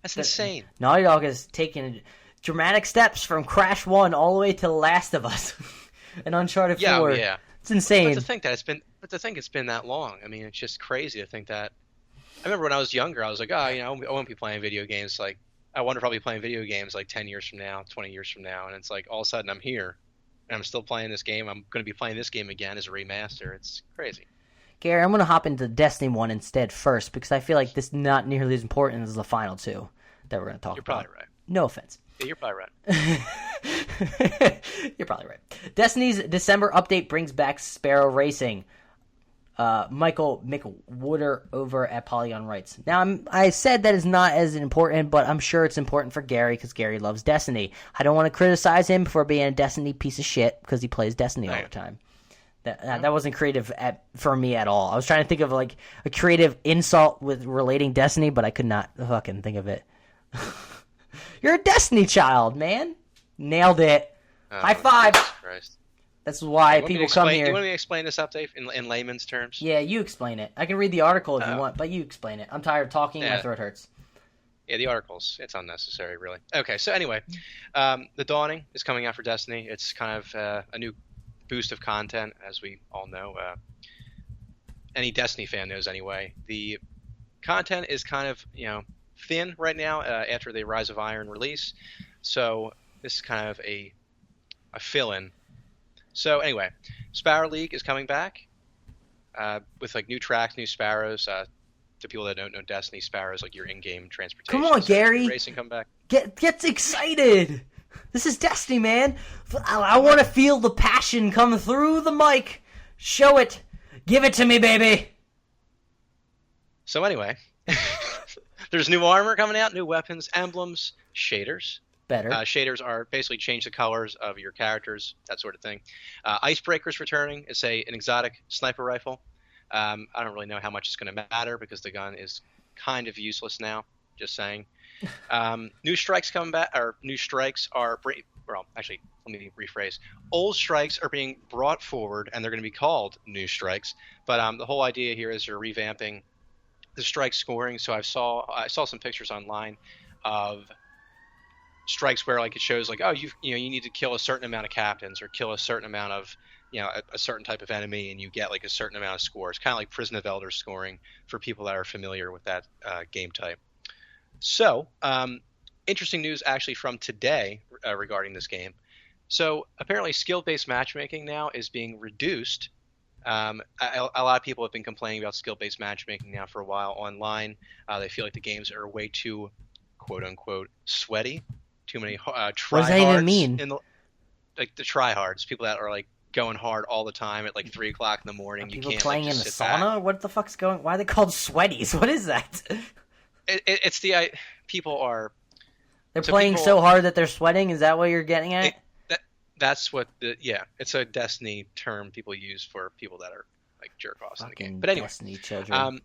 That's insane. Naughty Dog has taken dramatic steps from Crash 1 all the way to The Last of Us and Uncharted 4. Yeah. It's insane. But to think it's been that long. I mean, it's just crazy to think that. I remember when I was younger, I was like, I won't be playing video games. Like, I wonder if I'll be playing video games like 10 years from now, 20 years from now. And it's like, all of a sudden I'm here and I'm still playing this game. I'm going to be playing this game again as a remaster. It's crazy. Gary, I'm going to hop into the Destiny one instead first, because I feel like this is not nearly as important as the final 2 that we're going to talk about. You're probably right. No offense. Yeah, you're probably right. You're probably right. Destiny's December update brings back Sparrow Racing. Michael McWhorter over at Polygon writes. Now, I said that is not as important, but I'm sure it's important for Gary, because Gary loves Destiny. I don't want to criticize him for being a Destiny piece of shit, because he plays Destiny all the time. That wasn't creative for me at all. I was trying to think of like a creative insult with relating Destiny, but I could not fucking think of it. You're a Destiny child, man. Nailed it. High five. Christ. That's why people come here. Do you want me to explain this update in layman's terms? Yeah, you explain it. I can read the article if you want, but you explain it. I'm tired of talking. My throat hurts. Yeah, the articles. It's unnecessary, really. Okay, so anyway, The Dawning is coming out for Destiny. It's kind of a new boost of content, as we all know. Any Destiny fan knows anyway. The content is kind of, thin right now after the Rise of Iron release. So this is kind of a fill-in. So anyway, Sparrow League is coming back with like new tracks, new sparrows. To people that don't know Destiny, sparrows like your in-game transportation. Come on, Gary. Racing come back. Get excited. This is Destiny, man. I want to feel the passion come through the mic. Show it. Give it to me, baby. So anyway, there's new armor coming out, new weapons, emblems, shaders. Better. Shaders are basically change the colors of your characters, that sort of thing. Icebreaker's returning. It's an exotic sniper rifle. I don't really know how much it's going to matter because the gun is kind of useless now. Just saying. New strikes coming back, or new strikes are. Well, actually, let me rephrase. Old strikes are being brought forward, and they're going to be called new strikes. But the whole idea here is they're revamping the strike scoring. So I saw some pictures online of strikes where like it shows like, oh, you need to kill a certain amount of captains or kill a certain amount of a certain type of enemy, and you get like a certain amount of scores, kind of like Prison of Elders scoring for people that are familiar with that game type. So interesting news actually from today regarding this game. So apparently skill-based matchmaking now is being reduced. A lot of people have been complaining about skill-based matchmaking now for a while online. They feel like the games are way too quote-unquote sweaty. Too many tryhards. What does that even mean? The tryhards, people that are like going hard all the time at like 3 o'clock in the morning. People you can't playing like, in the just sauna? back. What the fuck's going? Why are they called sweaties? What is that? It's the people are. They're playing so hard that they're sweating. Is that what you're getting at? That's what it's a Destiny term people use for people that are like jerk offs in the game. But anyway, Destiny children.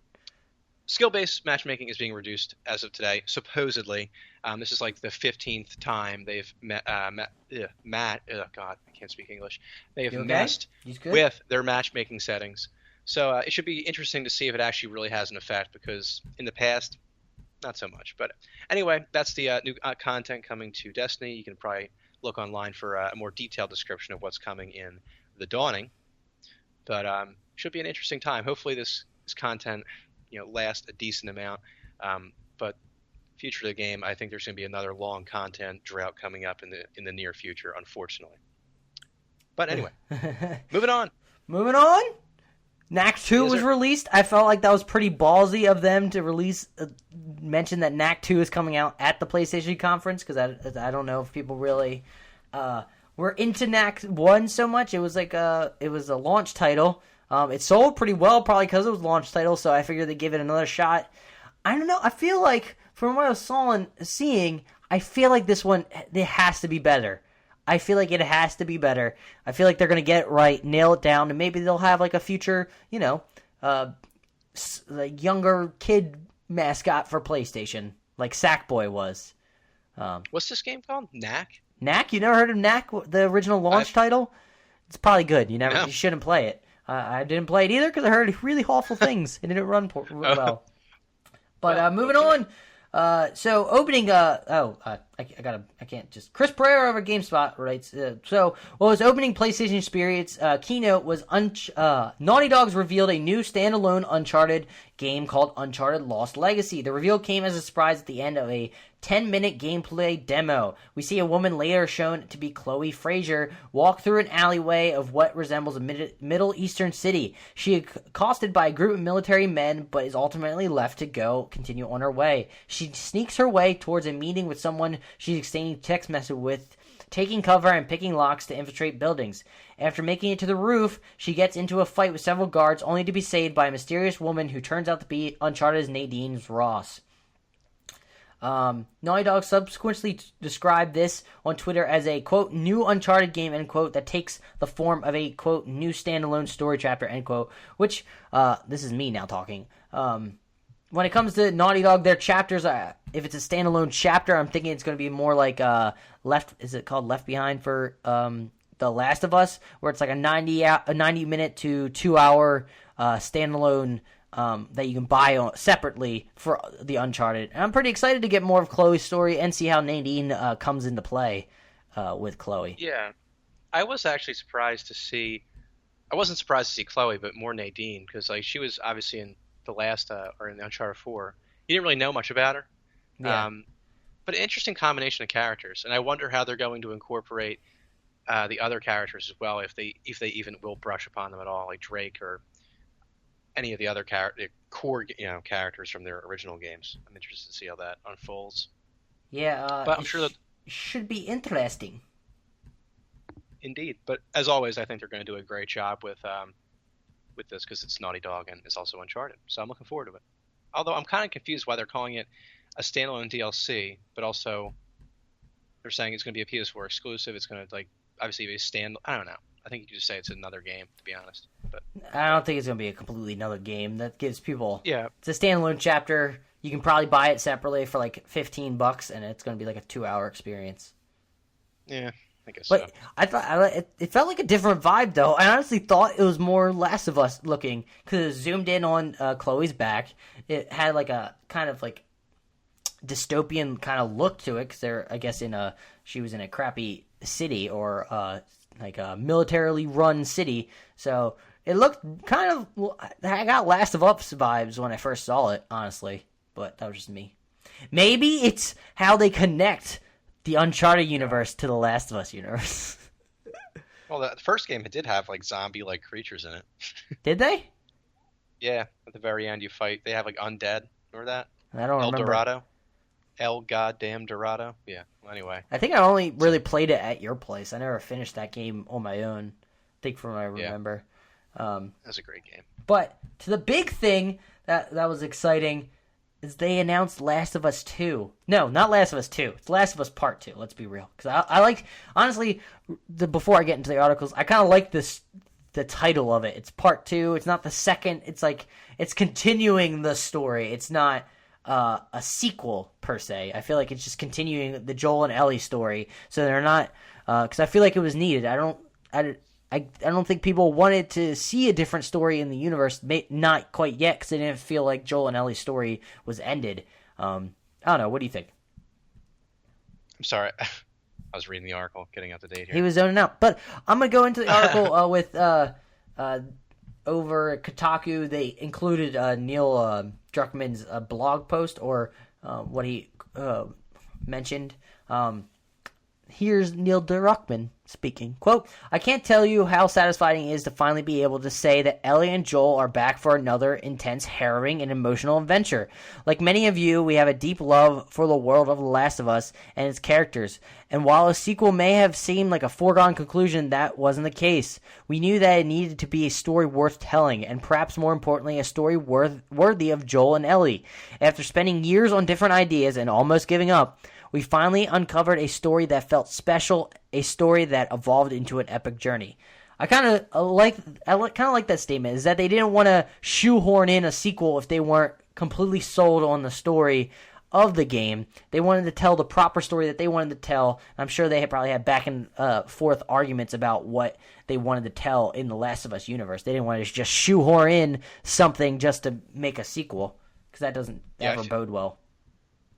Skill-based matchmaking is being reduced as of today, supposedly. This is like the 15th time they've God, I can't speak English. They have messed with their matchmaking settings. So it should be interesting to see if it actually really has an effect, because in the past, not so much. But anyway, that's the new content coming to Destiny. You can probably look online for a more detailed description of what's coming in The Dawning. But should be an interesting time. Hopefully this content last a decent amount, but future of the game, I think there's going to be another long content drought coming up in the near future, unfortunately. But anyway, moving on. Knack 2 was released. I felt like that was pretty ballsy of them to mention that Knack 2 is coming out at the PlayStation conference, because I don't know if people really were into Knack 1 so much. It was like it was a launch title. It sold pretty well, probably because it was a launch title, so I figured they'd give it another shot. I don't know. I feel like, from what I was seeing, I feel like this one, it has to be better. I feel like it has to be better. I feel like they're going to get it right, nail it down, and maybe they'll have like a future, like younger kid mascot for PlayStation, like Sackboy was. What's this game called? Knack? Knack? You never heard of Knack, the original launch title? It's probably good. You shouldn't play it. I didn't play it either because I heard really awful things. It didn't run well. But moving on. So opening. I can't just. Chris Pereira over GameSpot writes. So what was opening PlayStation Experience keynote was Naughty Dog's revealed a new standalone Uncharted game called Uncharted Lost Legacy. The reveal came as a surprise at the end of a 10-minute gameplay demo. We see a woman later shown to be Chloe Fraser walk through an alleyway of what resembles a Middle Eastern city. She is accosted by a group of military men, but is ultimately left to continue on her way. She sneaks her way towards a meeting with someone she's exchanging text messages with, taking cover and picking locks to infiltrate buildings. After making it to the roof, she gets into a fight with several guards, only to be saved by a mysterious woman who turns out to be Uncharted's Nadine Ross. Naughty Dog subsequently described this on Twitter as a, quote, new Uncharted game, end quote, that takes the form of a, quote, new standalone story chapter, end quote, which, this is me now talking. When it comes to Naughty Dog, their chapters, if it's a standalone chapter, I'm thinking it's going to be more like is it called Left Behind for The Last of Us, where it's like a 90 minute to 2 hour standalone that you can buy separately for the Uncharted. And I'm pretty excited to get more of Chloe's story and see how Nadine comes into play with Chloe. Yeah, I was actually surprised to see. I wasn't surprised to see Chloe, but more Nadine, because like she was obviously in the last or in the Uncharted 4. You didn't really know much about her. Yeah. But an interesting combination of characters, and I wonder how they're going to incorporate the other characters as well, if they even will brush upon them at all, like Drake or any of the other core characters from their original games. I'm interested to see how that unfolds. Yeah, but I'm sure that should be interesting. Indeed, but as always, I think they're going to do a great job with this because it's Naughty Dog and it's also Uncharted. So I'm looking forward to it. Although I'm kind of confused why they're calling it a standalone DLC, but also they're saying it's going to be a PS4 exclusive. It's going to like obviously be I don't know. I think you could just say it's another game, to be honest. But I don't think it's going to be a completely another game. That gives people... Yeah. It's a standalone chapter. You can probably buy it separately for like $15, and it's going to be like a 2-hour experience. Yeah, I guess but so. I thought it felt like a different vibe, though. I honestly thought it was more Last of Us looking, because it zoomed in on Chloe's back. It had like a kind of like dystopian kind of look to it, because they're, I guess, she was in a crappy city or like a militarily run city. So it looked kind of... I got Last of Us vibes when I first saw it, honestly. But that was just me. Maybe it's how they connect the Uncharted universe to the Last of Us universe. Well, the first game, it did have like zombie-like creatures in it. Did they? Yeah, at the very end you fight. They have like undead. Remember that? I don't remember. Dorado. El goddamn Dorado. Yeah. Well, anyway. I think I only really played it at your place. I never finished that game on my own. I think from what I remember. That was a great game. But to the big thing that was exciting is they announced Last of Us 2. No, not Last of Us 2. It's Last of Us Part 2. Let's be real. Because I like, honestly, before I get into the articles, I kind of like the title of it. It's Part 2. It's not the second. It's like, it's continuing the story. It's not a sequel per se. I feel like it's just continuing the Joel and Ellie story. So they're not, because I feel like it was needed. I don't think people wanted to see a different story in the universe. Not quite yet, because they didn't feel like Joel and Ellie's story was ended. I don't know. What do you think? I'm sorry. I was reading the article, getting up to date here. He was zoning out. But I'm going to go into the article with over Kotaku. They included Neil Druckmann's blog post, or what he mentioned. Here's Neil Druckmann speaking. Quote, "I can't tell you how satisfying it is to finally be able to say that Ellie and Joel are back for another intense, harrowing, and emotional adventure. Like many of you, we have a deep love for the world of The Last of Us and its characters. And while a sequel may have seemed like a foregone conclusion, that wasn't the case. We knew that it needed to be a story worth telling, and perhaps more importantly, a story worthy of Joel and Ellie. After spending years on different ideas and almost giving up, we finally uncovered a story that felt special, a story that evolved into an epic journey." I kind of like that statement, is that they didn't want to shoehorn in a sequel if they weren't completely sold on the story of the game. They wanted to tell the proper story that they wanted to tell. I'm sure they had probably had back and forth arguments about what they wanted to tell in the Last of Us universe. They didn't want to just shoehorn in something just to make a sequel, because that doesn't ever bode well.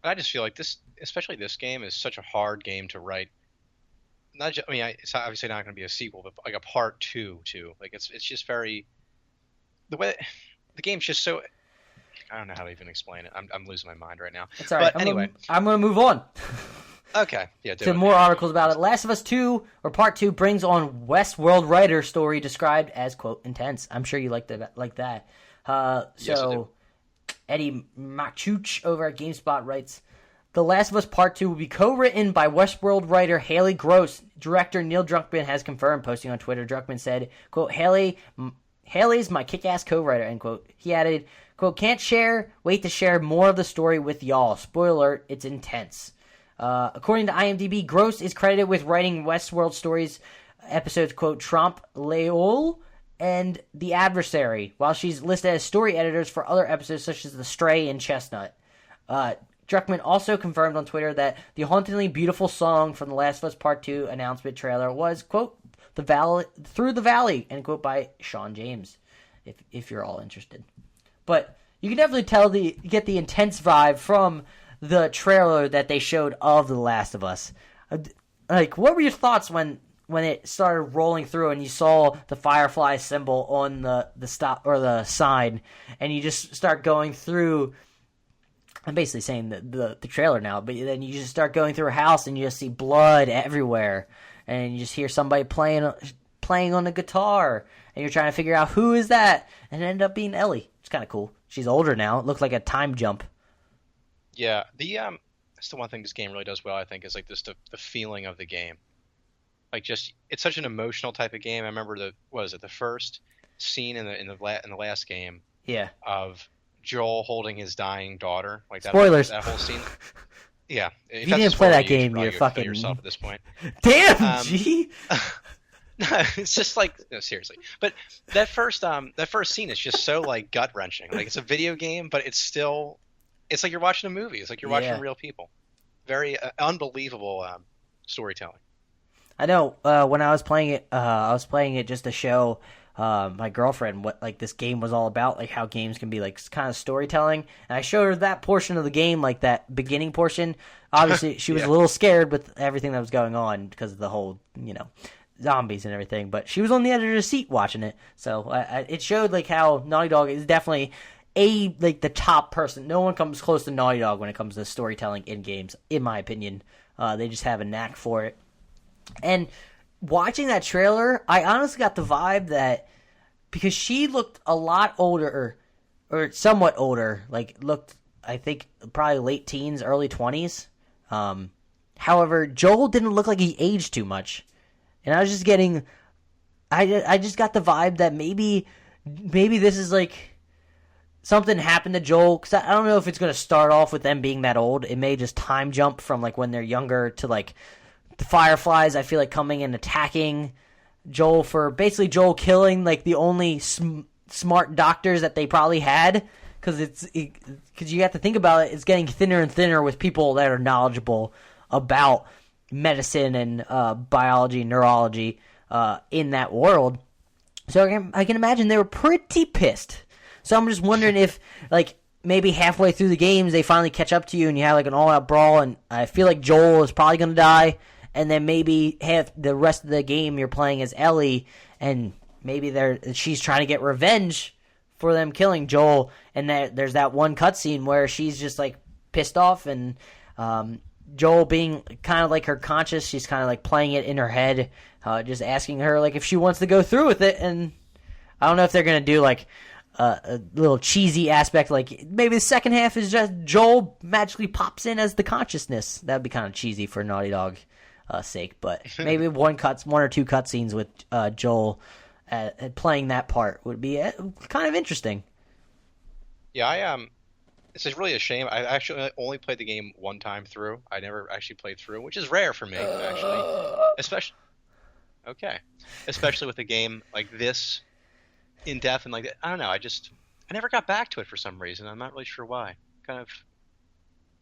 I just feel like this, especially this game, is such a hard game to write. Not just, I mean, it's obviously not going to be a sequel, but like a part 2 too. Like it's just very, the way the game's just so. I don't know how to even explain it. I'm losing my mind right now. It's all right. But anyway, I'm going to move on. Okay, yeah. To more articles about it. Last of Us 2 or Part 2 brings on Westworld writer story described as, quote, intense. I'm sure you like that. Yes, I do. Eddie Machuch over at GameSpot writes, "The Last of Us Part 2 will be co-written by Westworld writer Haley Gross. Director Neil Druckmann has confirmed, posting on Twitter. Druckmann said, quote, Haley's my kick-ass co-writer, end quote. He added, quote, can't wait to share more of the story with y'all. Spoiler alert, it's intense. According to IMDb, Gross is credited with writing Westworld Stories episodes, quote, Trompe l'Oeil and The Adversary, while she's listed as story editors for other episodes such as The Stray and Chestnut. Druckmann also confirmed on Twitter that the hauntingly beautiful song from The Last of Us Part 2 announcement trailer was, quote, Through the Valley, end quote, by Sean James, if you're all interested. But you can definitely get the intense vibe from the trailer that they showed of The Last of Us. Like, what were your thoughts when it started rolling through and you saw the Firefly symbol on the stop or the sign, and you just start going through? I'm basically saying the trailer now, but then you just start going through a house and you just see blood everywhere, and you just hear somebody playing on the guitar, and you're trying to figure out who is that, and it ended up being Ellie. It's kind of cool. She's older now. It looks like a time jump. Yeah, that's the one thing this game really does well, I think, is like just the feeling of the game. Like, just, it's such an emotional type of game. I remember the first scene in the last game. Yeah. Of Joel holding his dying daughter. Like that. Spoilers. That whole scene. Yeah. If you didn't play that game, you're fucking yourself at this point. Damn, G. It's just like, no, seriously. But that first scene is just so like gut wrenching. Like, it's a video game, but it's like you're watching a movie. It's like you're watching real people. Very unbelievable storytelling. I know. When I was playing it just to show my girlfriend what like this game was all about, like how games can be like kind of storytelling. And I showed her that portion of the game, like that beginning portion. Obviously, she was a little scared with everything that was going on because of the whole, zombies and everything. But she was on the edge of her seat watching it, so it showed like how Naughty Dog is definitely the top person. No one comes close to Naughty Dog when it comes to storytelling in games, in my opinion. They just have a knack for it. And watching that trailer, I honestly got the vibe that because she looked a lot older, or somewhat older, like looked, I think, probably late teens, early 20s. However, Joel didn't look like he aged too much. And I was just getting, I just got the vibe that maybe this is like something happened to Joel. Because I don't know if it's going to start off with them being that old. It may just time jump from like when they're younger to like the Fireflies, I feel like, coming and attacking Joel for basically Joel killing like the only smart doctors that they probably had. Because you have to think about it, it's getting thinner and thinner with people that are knowledgeable about medicine and biology, neurology in that world. So I can imagine they were pretty pissed. So I'm just wondering if, like, maybe halfway through the games they finally catch up to you and you have like an all-out brawl, and I feel like Joel is probably going to die, and then maybe half the rest of the game you're playing as Ellie, and maybe she's trying to get revenge for them killing Joel, and there's that one cutscene where she's just like pissed off, and Joel being kind of like her conscious, she's kind of like playing it in her head, just asking her like if she wants to go through with it. And I don't know if they're gonna do like a little cheesy aspect, like maybe the second half is just Joel magically pops in as the consciousness. That'd be kind of cheesy for Naughty Dog sake, but maybe one or two cutscenes with Joel playing that part would be kind of interesting. Yeah, it's just really a shame. I actually only played the game one time through. I never actually played through, which is rare for me, actually. Especially with a game like this, in depth, and like, I don't know. I never got back to it for some reason. I'm not really sure why. Kind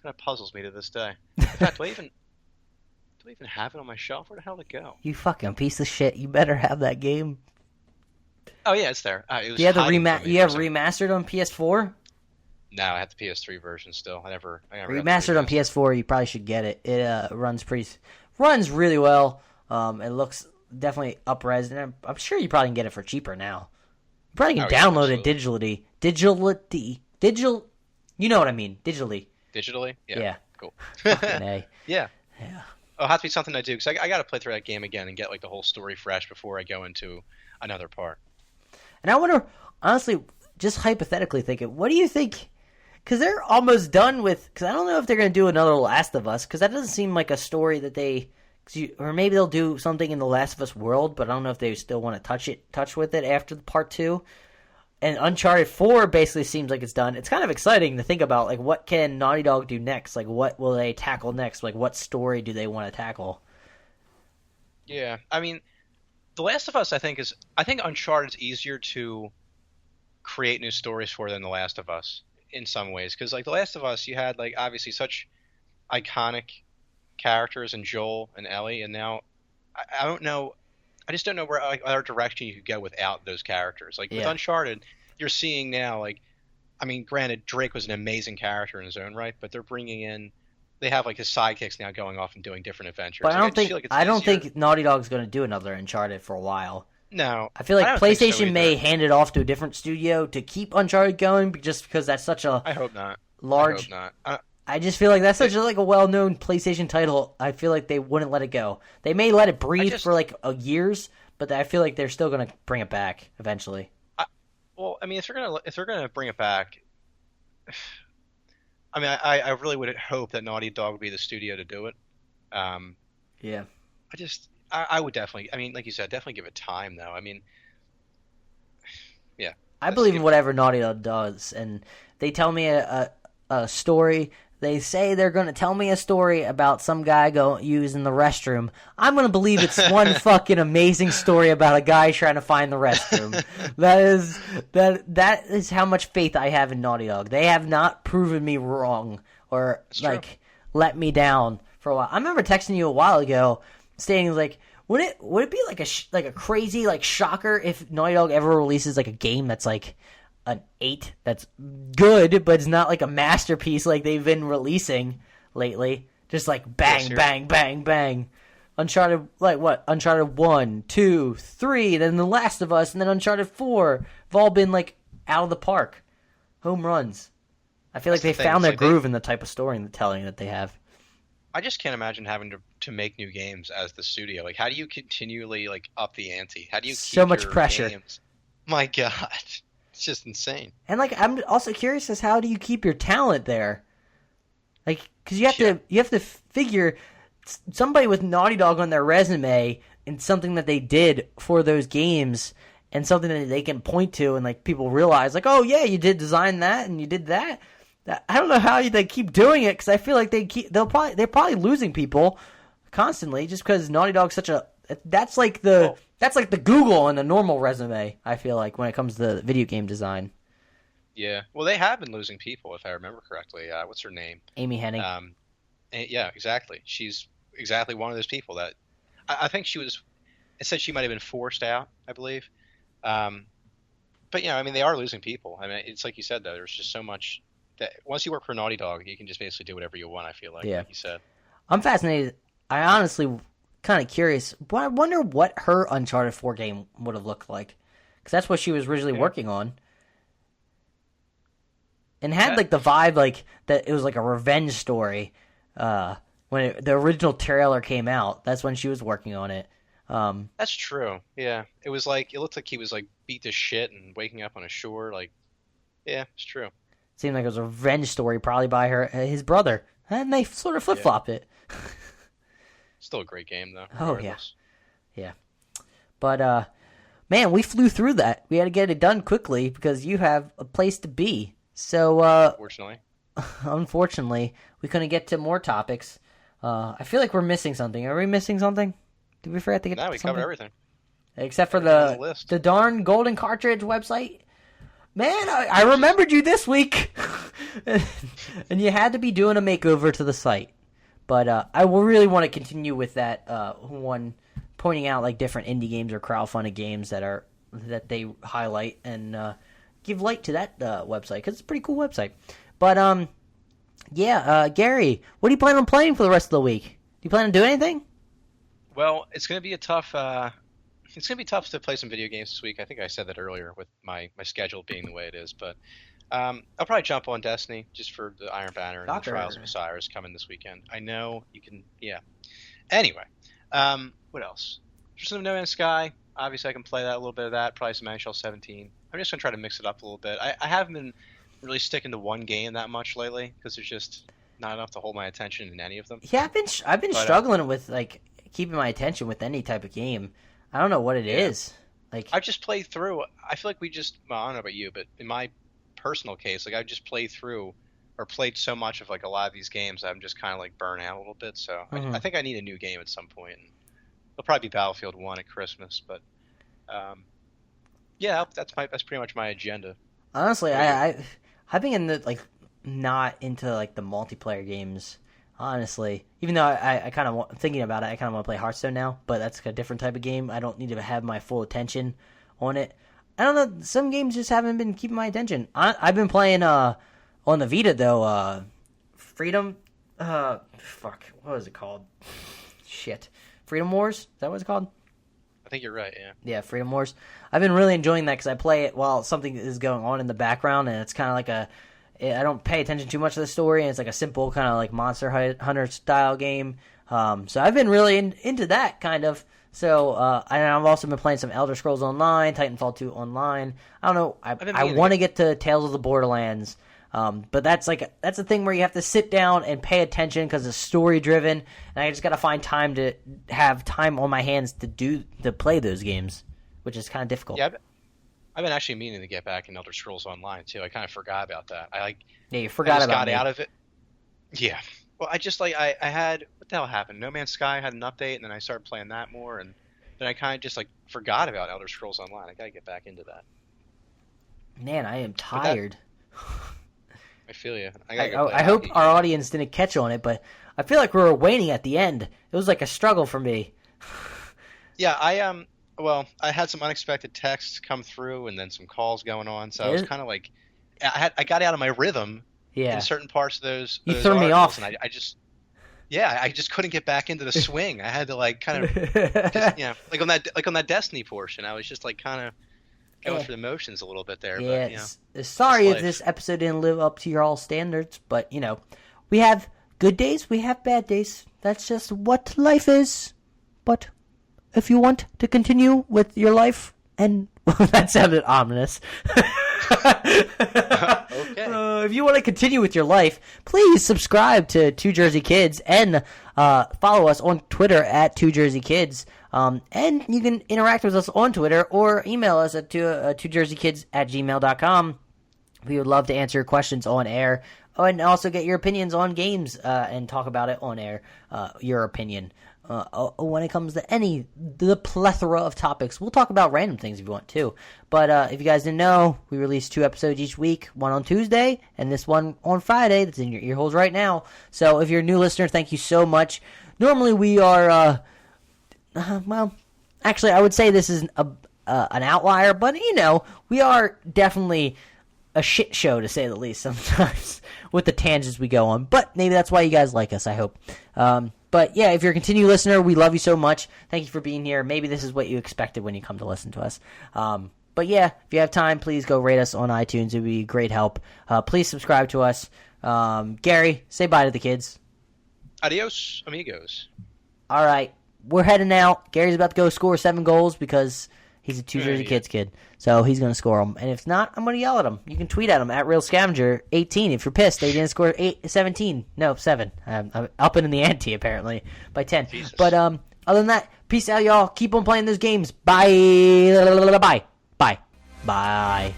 of puzzles me to this day. In fact, do I even have it on my shelf? Where the hell did it go? You fucking piece of shit! You better have that game. Oh yeah, it's there. It was you have remastered on PS4? No, I have the PS3 version still. I never remastered on PS4. You probably should get it. It runs really well. It looks definitely up-res, and I'm sure you probably can get it for cheaper now. You probably can download it digitally. Digital. You know what I mean? Digitally. Digitally? Yeah. Cool. Fucking A. Yeah. It'll have to be something I do, because I got to play through that game again and get like the whole story fresh before I go into another part. And I wonder, honestly, just hypothetically thinking, what do you think? Because they're almost done with. Because I don't know if they're going to do another Last of Us. Because that doesn't seem like a story that they or maybe they'll do something in the Last of Us world, but I don't know if they still want to touch with it after the part 2. And Uncharted 4 basically seems like it's done. It's kind of exciting to think about, like, what can Naughty Dog do next? Like, what will they tackle next? Like, what story do they want to tackle? Yeah, I mean, The Last of Us, I think Uncharted's easier to create new stories for than The Last of Us in some ways, because like The Last of Us, you had like obviously such iconic characters in Joel and Ellie, and now I don't know. I just don't know where like other direction you could go without those characters. Like with Uncharted, you're seeing now like, I mean, granted Drake was an amazing character in his own right, but they're bringing in, they have like his sidekicks now going off and doing different adventures. But Like, I don't think Naughty Dog's going to do another Uncharted for a while. No, I feel like PlayStation may either. hand it off to a different studio to keep Uncharted going, just because that's such a I hope not. large. I hope not. I just feel like that's such a, like a well-known PlayStation title. I feel like they wouldn't let it go. They may let it breathe for like years, but I feel like they're still going to bring it back eventually. Well, I mean, if they're gonna bring it back, I mean, I really would hope that Naughty Dog would be the studio to do it. Yeah. I would definitely. I mean, like you said, definitely give it time, though. I mean, yeah. I believe in whatever Naughty Dog does, and they tell me a story. They say they're going to tell me a story about some guy using the restroom. I'm going to believe it's one fucking amazing story about a guy trying to find the restroom. That is how much faith I have in Naughty Dog. They have not proven me wrong or let me down for a while. I remember texting you a while ago, saying like, would it be like a crazy like shocker if Naughty Dog ever releases like a game that's like an 8 that's good, but it's not like a masterpiece like they've been releasing lately. Just like bang, bang, bang, bang. Uncharted, like what? Uncharted 1, 2, 3, then The Last of Us, and then Uncharted 4 have all been like out of the park. Home runs. I feel like they found their groove in the type of storytelling that they have. I just can't imagine having to make new games as the studio. Like, how do you continually like up the ante? How do you keep so much pressure? Games? My God. It's just insane. And like, I'm also curious as how do you keep your talent there? Like, because you have to figure somebody with Naughty Dog on their resume and something that they did for those games and something that they can point to and like people realize like, oh yeah, you did design that and you did that. I don't know how they keep doing it because I feel like they're probably losing people constantly just because Naughty Dog's such a that's like the Google on a normal resume. I feel like when it comes to video game design. Yeah, well, they have been losing people if I remember correctly. What's her name? Amy Hennig. Yeah, exactly. She's exactly one of those people that I think she was. It said she might have been forced out, I believe. But yeah, I mean, they are losing people. I mean, it's like you said though. There's just so much that once you work for Naughty Dog, you can just basically do whatever you want. I feel like, like you said. I'm fascinated. I honestly kind of curious. But I wonder what her Uncharted 4 game would have looked like, because that's what she was originally working on, and had like the vibe like that it was like a revenge story. When the original trailer came out, that's when she was working on it. That's true. Yeah, it was like it looked like he was like beat to shit and waking up on a shore. Like, yeah, it's true. Seemed like it was a revenge story, probably by his brother, and they sort of flip flop it. Still a great game though. Oh yeah. But man, we flew through that. We had to get it done quickly because you have a place to be. So unfortunately, we couldn't get to more topics. I feel like we're missing something. Are we missing something? Did we forget to get to something? No, we covered everything. Except for the darn Golden Cartridge website. Man, I remembered you this week. And you had to be doing a makeover to the site. But I will really want to continue with that one, pointing out like different indie games or crowdfunded games that they highlight and give light to that website because it's a pretty cool website. But Gary, what do you plan on playing for the rest of the week? Do you plan on doing anything? Well, it's going to be tough to play some video games this week. I think I said that earlier with my schedule being the way it is. But I'll probably jump on Destiny just for the Iron Banner and the Trials of Osiris coming this weekend. I know you can. Yeah. Anyway, what else? Just some No Man's Sky. Obviously, I can play that a little bit of that. Probably some NHL 17. I'm just gonna try to mix it up a little bit. I haven't been really sticking to one game that much lately because there's just not enough to hold my attention in any of them. Yeah, I've been struggling with like keeping my attention with any type of game. I don't know what it is. Like I've just played through. I feel like I don't know about you, but in my personal case, like I've just played through or played so much of like a lot of these games, I'm just kind of like burnt out a little bit. So I think I need a new game at some point. And it'll probably be Battlefield 1 at Christmas, but yeah, that's pretty much my agenda. Honestly, I've been in the like not into like the multiplayer games. Honestly, even though I kind of thinking about it, I kind of want to play Hearthstone now, but that's a different type of game. I don't need to have my full attention on it. I don't know. Some games just haven't been keeping my attention. I've been playing on the Vita though. Freedom. Fuck. What was it called? Shit. Freedom Wars. Is that what it's called? I think you're right. Yeah. Yeah, Freedom Wars. I've been really enjoying that because I play it while something is going on in the background, and it's kind of like I don't pay attention too much to the story, and it's like a simple kind of like Monster Hunter style game. So I've been really into that kind of. So and I've also been playing some Elder Scrolls Online, Titanfall 2 Online. I don't know. I want to get to Tales of the Borderlands, but that's a thing where you have to sit down and pay attention because it's story driven, and I just got to find time to have time on my hands to play those games, which is kind of difficult. Yeah. I've been actually meaning to get back in Elder Scrolls Online too. I kind of forgot about that. You forgot about got me. out of it. Yeah. Well, I just I had what the hell happened? No Man's Sky had an update, and then I started playing that more, and then I kind of just forgot about Elder Scrolls Online. I gotta get back into that. Man, I am tired. I feel you. I hope our audience didn't catch on it, but I feel like we were waiting at the end. It was like a struggle for me. Yeah, well, I had some unexpected texts come through, and then some calls going on. So I was kind of like, I got out of my rhythm in certain parts of those. You threw me off, and I just couldn't get back into the swing. I had to kind of, like on that Destiny portion. I was just kind of going through the motions a little bit there. Yeah, but, sorry if this episode didn't live up to your all standards, but we have good days, we have bad days. That's just what life is. But if you want to continue with your life, and that sounded ominous. Okay. If you want to continue with your life, please subscribe to Two Jersey Kids and follow us on Twitter at Two Jersey Kids. And you can interact with us on Twitter or email us at twojerseykids@gmail.com. We would love to answer your questions on air and also get your opinions on games and talk about it on air, your opinion. When it comes to the plethora of topics. We'll talk about random things if you want to. But if you guys didn't know, we release 2 episodes each week, one on Tuesday and this one on Friday that's in your ear holes right now. So if you're a new listener, thank you so much. Normally we are, well, actually I would say this is an outlier, but we are definitely a shit show to say the least sometimes with the tangents we go on. But maybe that's why you guys like us, I hope. But yeah, if you're a continued listener, we love you so much. Thank you for being here. Maybe this is what you expected when you come to listen to us. But yeah, if you have time, please go rate us on iTunes. It would be a great help. Please subscribe to us. Gary, say bye to the kids. Adios, amigos. All right, we're heading out. Gary's about to go score 7 goals because he's a Two Jersey Kids kid. So he's going to score them. And if not, I'm going to yell at him. You can tweet at him at RealScavenger18 if you're pissed they didn't score 17. No, 7. I'm upping in the ante, apparently, by 10. Jesus. But other than that, peace out, y'all. Keep on playing those games. Bye. Bye. Bye. Bye.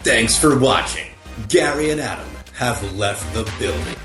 Thanks for watching. Gary and Adam have left the building.